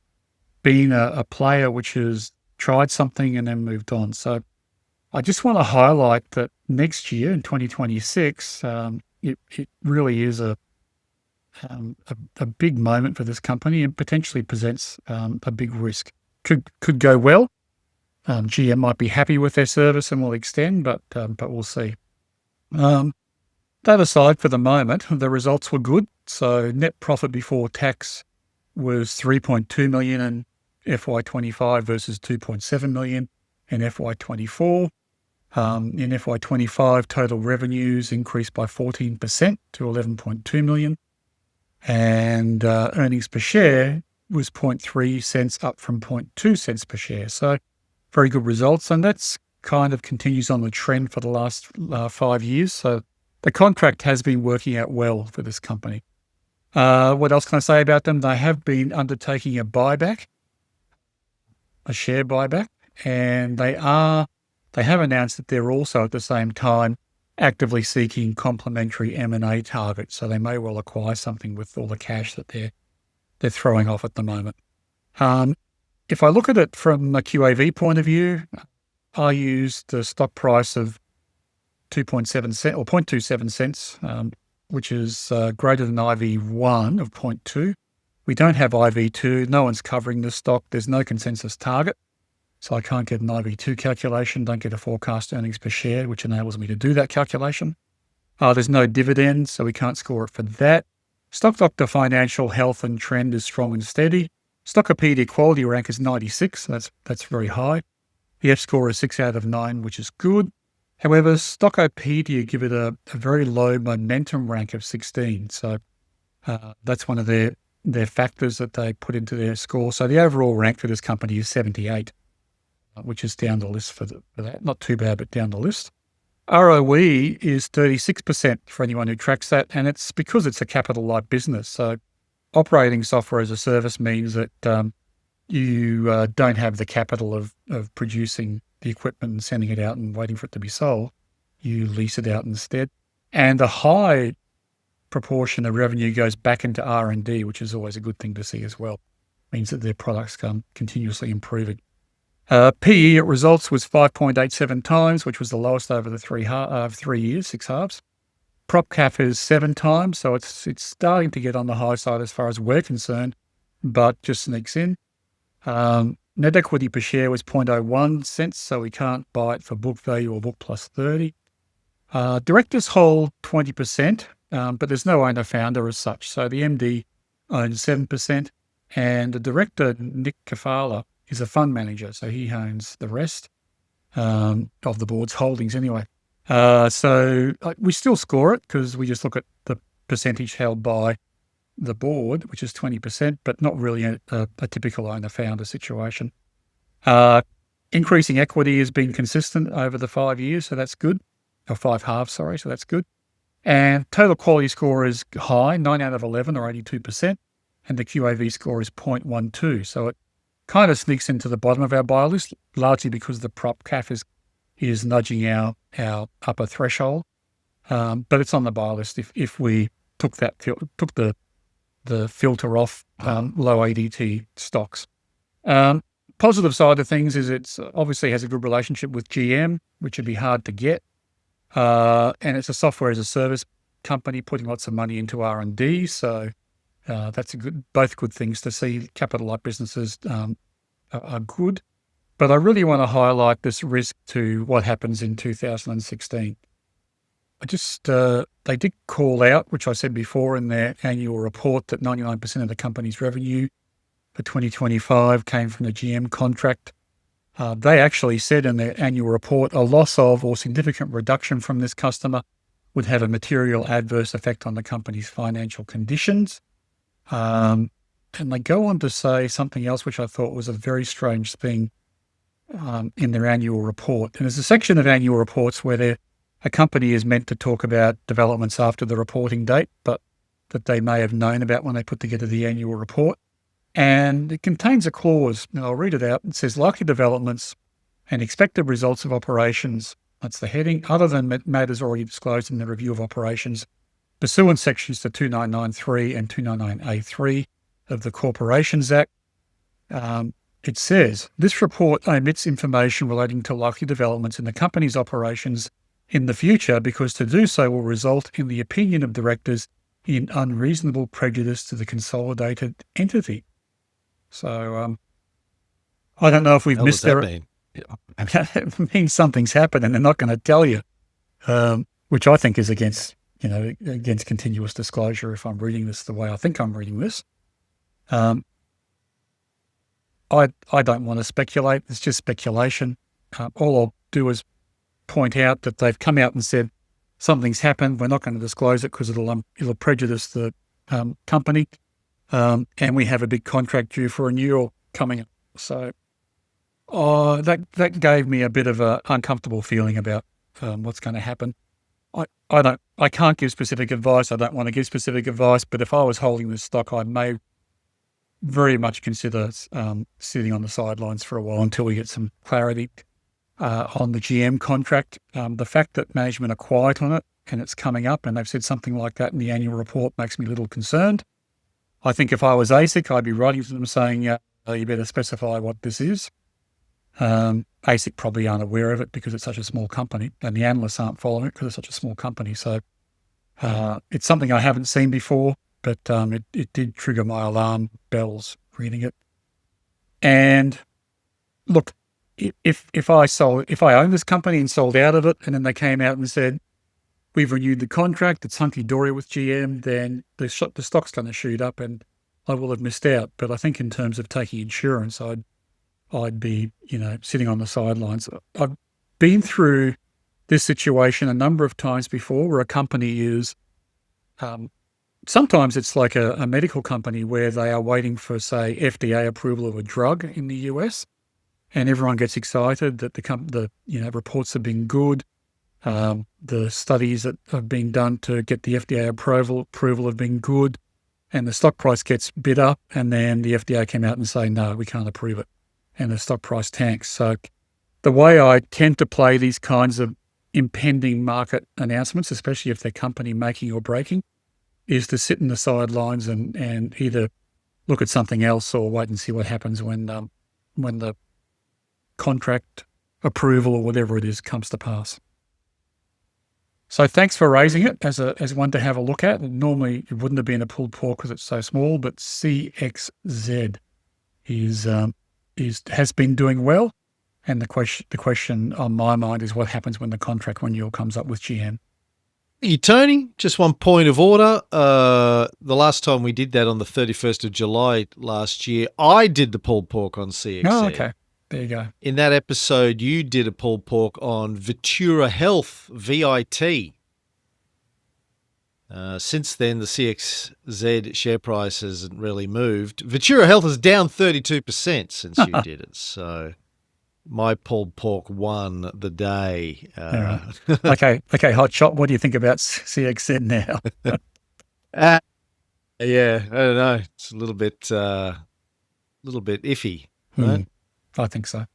been a player which has tried something and then moved on. So I just want to highlight that next year in 2026, it really is a big moment for this company and potentially presents a big risk. Could go well. GM might be happy with their service and will extend, but we'll see. That aside, for the moment, the results were good. So net profit before tax was 3.2 million in FY25 versus 2.7 million in FY24. In FY25, total revenues increased by 14% to 11.2 million. And earnings per share was 0.3 cents, up from 0.2 cents per share. So very good results. And that's kind of continues on the trend for the last 5 years. So the contract has been working out well for this company. What else can I say about them? They have been undertaking a share buyback, and they have announced that they're also at the same time actively seeking complementary M&A targets. So they may well acquire something with all the cash that they're throwing off at the moment. If I look at it from a QAV point of view, I used the stock price of 2.7 cents or 0.27 cents, which is greater than IV1 of 0.2. We don't have IV2. No one's covering the stock. There's no consensus target. So I can't get an IV2 calculation, don't get a forecast earnings per share, which enables me to do that calculation. There's no dividend, so we can't score it for that. Stock Doctor financial health and trend is strong and steady. Stockopedia quality rank is 96, so that's very high. The F score is 6 out of 9, which is good. However, Stockopedia give it a very low momentum rank of 16. So that's one of their factors that they put into their score. So the overall rank for this company is 78, which is down the list for that. Not too bad, but down the list. ROE is 36% for anyone who tracks that, and it's because it's a capital-light business. So operating software as a service means that you don't have the capital of producing the equipment and sending it out and waiting for it to be sold. You lease it out instead. And a high proportion of revenue goes back into R&D, which is always a good thing to see as well. It means that their products come continuously improving. PE at results was 5.87 times, which was the lowest over the 3 years, 6 halves. Prop cap is 7 times, so it's starting to get on the high side as far as we're concerned, but just sneaks in. Net equity per share was 0.01 cents, so we can't buy it for book value or book plus 30. Directors hold 20%, but there's no owner-founder as such. So the MD owns 7%, and the director, Nick Kafala, is a fund manager, so he owns the rest of the board's holdings anyway. So we still score it because we just look at the percentage held by the board, which is 20%, but not really a typical owner-founder situation. Increasing equity has been consistent over the 5 years, so that's good. Or 5 halves, sorry, so that's good. And total quality score is high, 9 out of 11 or 82%, and the QAV score is 0.12. So it kind of sneaks into the bottom of our buy list, largely because the prop cap is nudging our upper threshold. But it's on the buy list if we took the filter off low ADT stocks. Positive side of things is it's obviously has a good relationship with GM, which would be hard to get. And it's a software as a service company putting lots of money into R&D. So that's both good things to see. Capital-light businesses are good. But I really want to highlight this risk to what happens in 2016. They did call out, which I said before in their annual report, that 99% of the company's revenue for 2025 came from the GM contract. They actually said in their annual report, a loss of or significant reduction from this customer would have a material adverse effect on the company's financial conditions. And they go on to say something else, which I thought was a very strange thing in their annual report. And there's a section of annual reports where a company is meant to talk about developments after the reporting date, but that they may have known about when they put together the annual report. And it contains a clause, and I'll read it out. It says, likely developments and expected results of operations, that's the heading, other than matters already disclosed in the review of operations, pursuant sections to 2993 and 299A3 of the Corporations Act. it says, this report omits information relating to likely developments in the company's operations in the future because to do so will result in the opinion of directors in unreasonable prejudice to the consolidated entity. So I don't know if we've What missed does that their... mean? It means something's happened and they're not going to tell you, which I think is against continuous disclosure if I'm reading this the way I think I'm reading this. I don't want to speculate. It's just speculation. All I'll do is point out that they've come out and said something's happened. We're not going to disclose it because it'll prejudice the company, and we have a big contract due for renewal coming up. So that gave me a bit of an uncomfortable feeling about what's going to happen. I can't give specific advice. I don't want to give specific advice, but if I was holding this stock, I may very much consider sitting on the sidelines for a while until we get some clarity on the GM contract. The fact that management are quiet on it and it's coming up and they've said something like that in the annual report makes me a little concerned. I think if I was ASIC, I'd be writing to them saying, you better specify what this is. ASIC probably aren't aware of it because it's such a small company and the analysts aren't following it because it's such a small company. So it's something I haven't seen before, but it did trigger my alarm bells reading it. And look, if I owned this company and sold out of it and then they came out and said, we've renewed the contract, it's hunky-dory with GM, then the stock's going to shoot up and I will have missed out. But I think in terms of taking insurance, I'd be, sitting on the sidelines. I've been through this situation a number of times before where a company is, sometimes it's like a medical company where they are waiting for, say, FDA approval of a drug in the US, and everyone gets excited that the reports have been good. The studies that have been done to get the FDA approval have been good, and the stock price gets bid up, and then the FDA came out and say, no, we can't approve it, and the stock price tanks. So the way I tend to play these kinds of impending market announcements, especially if they're company making or breaking, is to sit in the sidelines and either look at something else or wait and see what happens when the contract approval or whatever it is comes to pass. So thanks for raising it as one to have a look at. And normally it wouldn't have been a pulled pork because it's so small, but CXZ has been doing well. And the question on my mind is what happens when the contract renewal comes up with GM. Hey, Tony, just one point of order. The last time we did that on the 31st of July last year, I did the pulled pork on CXZ. Oh, okay. There you go. In that episode, you did a pulled pork on Ventura Health, VIT. Since then, the CXZ share price hasn't really moved. Ventura Health is down 32% since you did it. So my pulled pork won the day. Okay, Hot Shot, what do you think about CXZ now? Yeah, I don't know. It's a little bit iffy, right? I think so.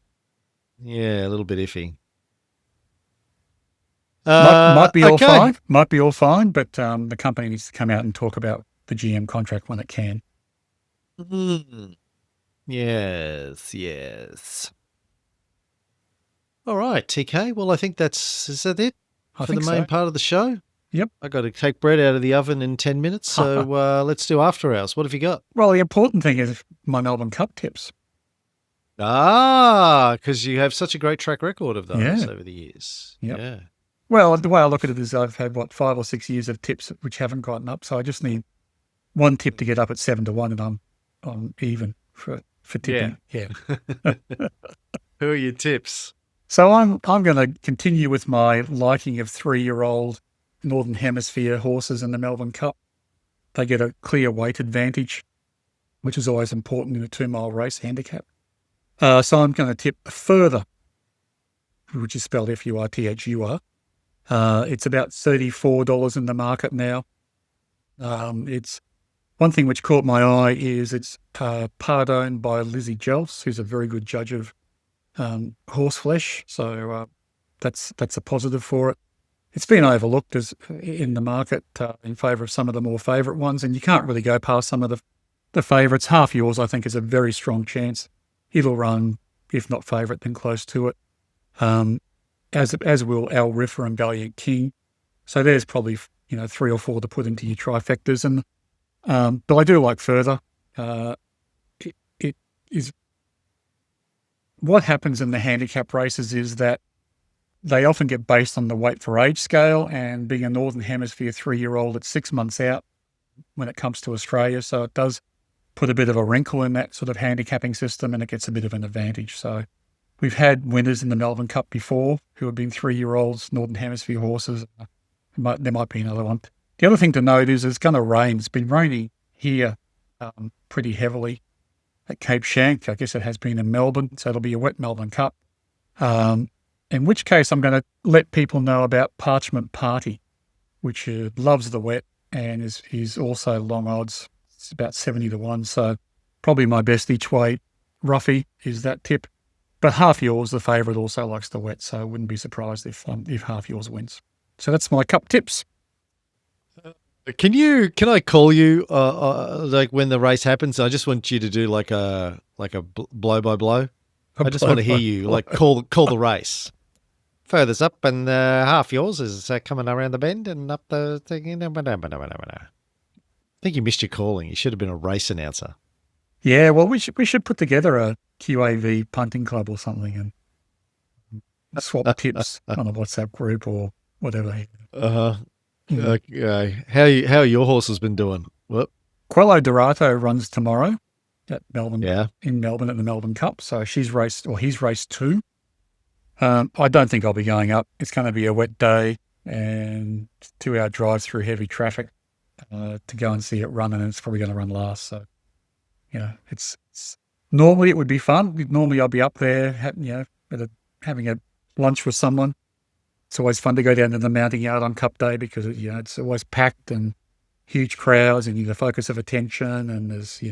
Yeah, a little bit iffy. Might be all fine. Might be all fine, but the company needs to come out and talk about the GM contract when it can. Yes. All right, TK. Well, I think is that it for the main part of the show? Yep. I got to take bread out of the oven in 10 minutes, so let's do after hours. What have you got? Well, the important thing is my Melbourne Cup tips. Because you have such a great track record of those over the years. Yep. Yeah. Well, the way I look at it is I've had, 5 or 6 years of tips which haven't gotten up, so I just need one tip to get up at 7-1 and I'm even for tipping. Yeah. Who are your tips? So I'm going to continue with my liking of 3-year-old Northern Hemisphere horses in the Melbourne Cup. They get a clear weight advantage, which is always important in a 2-mile race handicap. So I'm going to tip Further, which is spelled Fuightur. It's about $34 in the market now. It's one thing which caught my eye is it's part owned by Lizzie Jelfs, who's a very good judge of horse flesh. So that's a positive for it. It's been overlooked as in the market in favour of some of the more favourite ones, and you can't really go past some of the favourites. Half Yours, I think, is a very strong chance It'll run, if not favourite, then close to it. As will Al Riffer and Valiant King. So there's probably 3 or 4 to put into your trifectas. And but I do like Further. It is what happens in the handicap races is that they often get based on the weight for age scale, and being a Northern Hemisphere 3-year-old, it's 6 months out when it comes to Australia. So it does put a bit of a wrinkle in that sort of handicapping system, and it gets a bit of an advantage. So we've had winners in the Melbourne Cup before who have been 3-year-olds, Northern Hemisphere horses. There might be another one. The other thing to note is it's going to rain. It's been raining here pretty heavily at Cape Shank. I guess it has been in Melbourne, so it'll be a wet Melbourne Cup. In which case I'm going to let people know about Parchment Party, which loves the wet and is also long odds. It's about 70 to 1, so probably my best each way roughie is that tip. But Half Yours, the favourite, also likes the wet, so I wouldn't be surprised if Half Yours wins. So that's my cup tips. Can I call you like when the race happens? I just want you to do like a blow by blow. I just want to hear you like call the race. Furthest up and Half Yours is coming around the bend and up the thing. I think you missed your calling. You should have been a race announcer. Yeah, well, we should put together a QAV punting club or something and swap tips on a WhatsApp group or whatever. Okay. How your horses been doing? What? Quello Dorato runs tomorrow at Melbourne. Yeah. In Melbourne at the Melbourne Cup. So he's raced 2. I don't think I'll be going up. It's going to be a wet day and 2-hour drive through heavy traffic to go and see it run, and it's probably going to run last. So, it's normally it would be fun. Normally I'll be up there, having a lunch with someone. It's always fun to go down to the mounting yard on Cup Day because it's always packed and huge crowds, and you're the focus of attention, and there's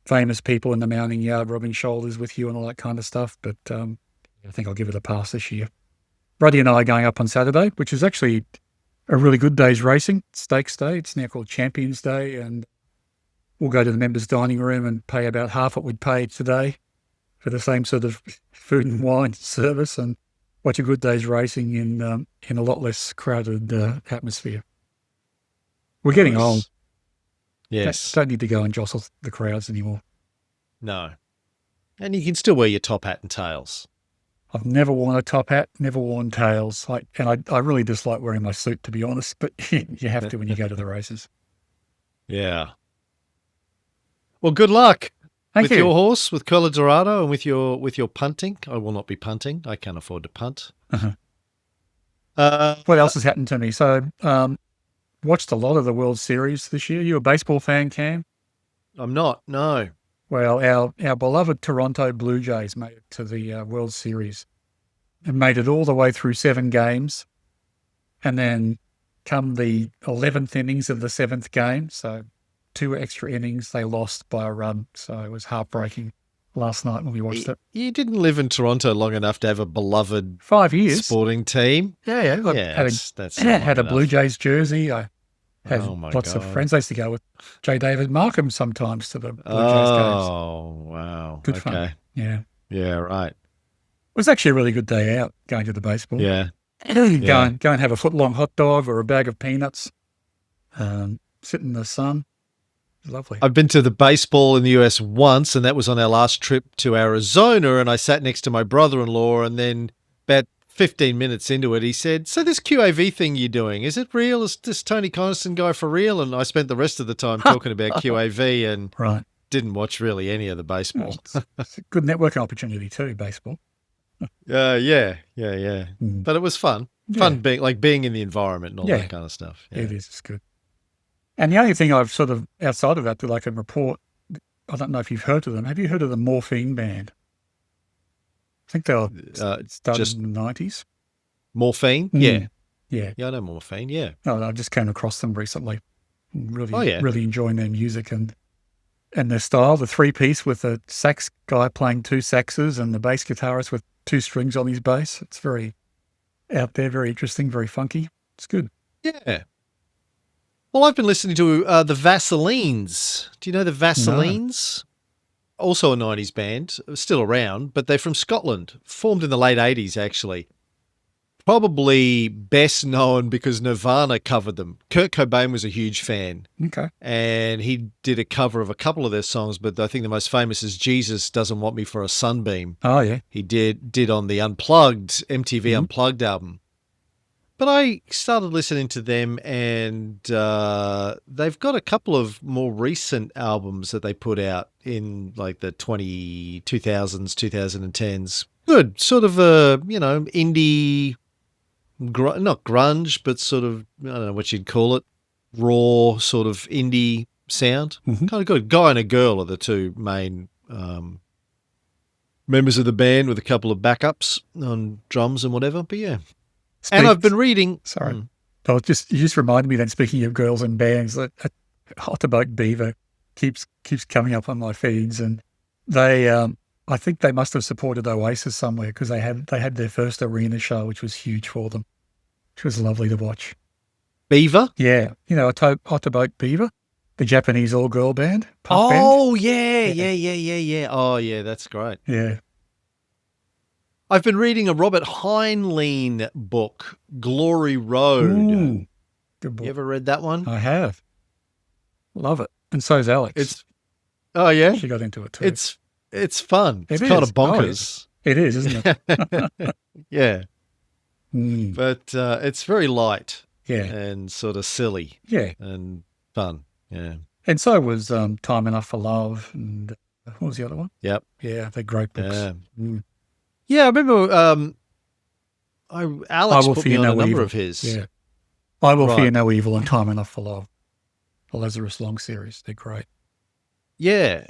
famous people in the mounting yard rubbing shoulders with you and all that kind of stuff. But I think I'll give it a pass this year. Ruddy and I are going up on Saturday, which is actually a really good day's racing. Stakes Day. It's now called Champions Day, and we'll go to the members' dining room and pay about half what we'd pay today for the same sort of food and wine service, and watch a good day's racing in a lot less crowded atmosphere. We're getting old. Yes. Don't need to go and jostle the crowds anymore. No. And you can still wear your top hat and tails. I've never worn a top hat, never worn tails. I really dislike wearing my suit, to be honest, but you have to when you go to the races. Yeah. Well, good luck. Thank you. With your horse, with Quello Dorato, and with your punting. I will not be punting. I can't afford to punt. What else has happened to me? So, watched a lot of the World Series this year. You a baseball fan, Cam? I'm not, no. Well, our beloved Toronto Blue Jays made it to the World Series and made it all the way through 7 games. And then come the 11th innings of the 7th game, so 2 extra innings, they lost by a run. So it was heartbreaking last night when we watched it. You didn't live in Toronto long enough to have a beloved 5 years sporting team. Yeah. That's had a Blue Jays jersey. I had Oh my lots of God. friends. I used to go with J. David Markham sometimes to the Blue Jays games. Oh, wow. Good Okay. fun. Yeah. Yeah, right. It was actually a really good day out going to the baseball. Yeah. Go and have a foot-long hot dog or a bag of peanuts, sit in the sun. Lovely. I've been to the baseball in the US once, and that was on our last trip to Arizona, and I sat next to my brother-in-law, and then about 15 minutes into it, he said, "So this QAV thing you're doing, is it real? Is this Tony Coniston guy for real?" And I spent the rest of the time talking about QAV and didn't watch really any of the baseball. It's a good networking opportunity too, baseball. Yeah. But it was fun. Fun being in the environment and all that kind of stuff. Yeah. It is. It's good. And the only thing I've sort of, outside of that, that I can report, I don't know if you've heard of them. Have you heard of the Morphine band? I think they were started in the 90s. Morphine? Yeah. Yeah, I know Morphine, yeah. Oh, I just came across them recently. Really enjoying their music and their style. The 3-piece with a sax guy playing 2 saxes and the bass guitarist with 2 strings on his bass. It's very out there, very interesting, very funky. It's good. Yeah. Well, I've been listening to the Vaselines. Do you know the Vaselines? also a 90s band, still around, but they're from Scotland, formed in the late 80s, actually. Probably best known because Nirvana covered them. Kurt Cobain was a huge fan. Okay. And he did a cover of a couple of their songs, but I think the most famous is Jesus Doesn't Want Me for a Sunbeam. Oh, yeah. He did on the Unplugged, MTV Unplugged album. But I started listening to them, and they've got a couple of more recent albums that they put out in like the 2000s, 2010s. Good, sort of a, indie, not grunge, but sort of, I don't know what you'd call it, raw sort of indie sound. Mm-hmm. Kind of good. Guy and a girl are the two main members of the band, with a couple of backups on drums and whatever. But yeah. And I've been reading. Sorry. You just reminded me then, speaking of girls and bands, that Otterboat Beaver keeps coming up on my feeds, and they I think they must have supported Oasis somewhere, because they had their first arena show, which was huge for them, which was lovely to watch. Beaver? Yeah. Otterboat Beaver, the Japanese all-girl band. Oh, band. Yeah. Oh, yeah, that's great. Yeah. I've been reading a Robert Heinlein book, Glory Road. Ooh, good book. You ever read that one? I have. Love it. And so's Alex. Oh, yeah? She got into it too. It's fun. It's kind of bonkers. It is, isn't it? Yeah. Mm. But it's very light. Yeah. And sort of silly. Yeah. And fun. Yeah. And so was Time Enough for Love, and what was the other one? Yep. Yeah, they're great books. Yeah. Mm. Yeah, I remember Alex put me on a number of his. Yeah. I Will Fear No Evil and Time Enough for Love. The Lazarus Long series. They're great. Yeah.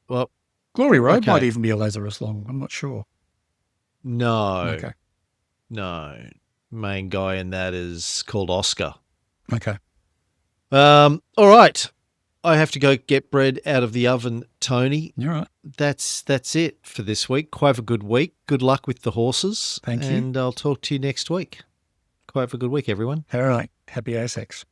Well, Glory Road might even be a Lazarus Long. I'm not sure. No. Okay. No. Main guy in that is called Oscar. Okay. All right. I have to go get bread out of the oven, Tony. You're right. That's it for this week. Quite have a good week. Good luck with the horses. Thank you. And I'll talk to you next week. Quite have a good week, everyone. All right. Happy ASX.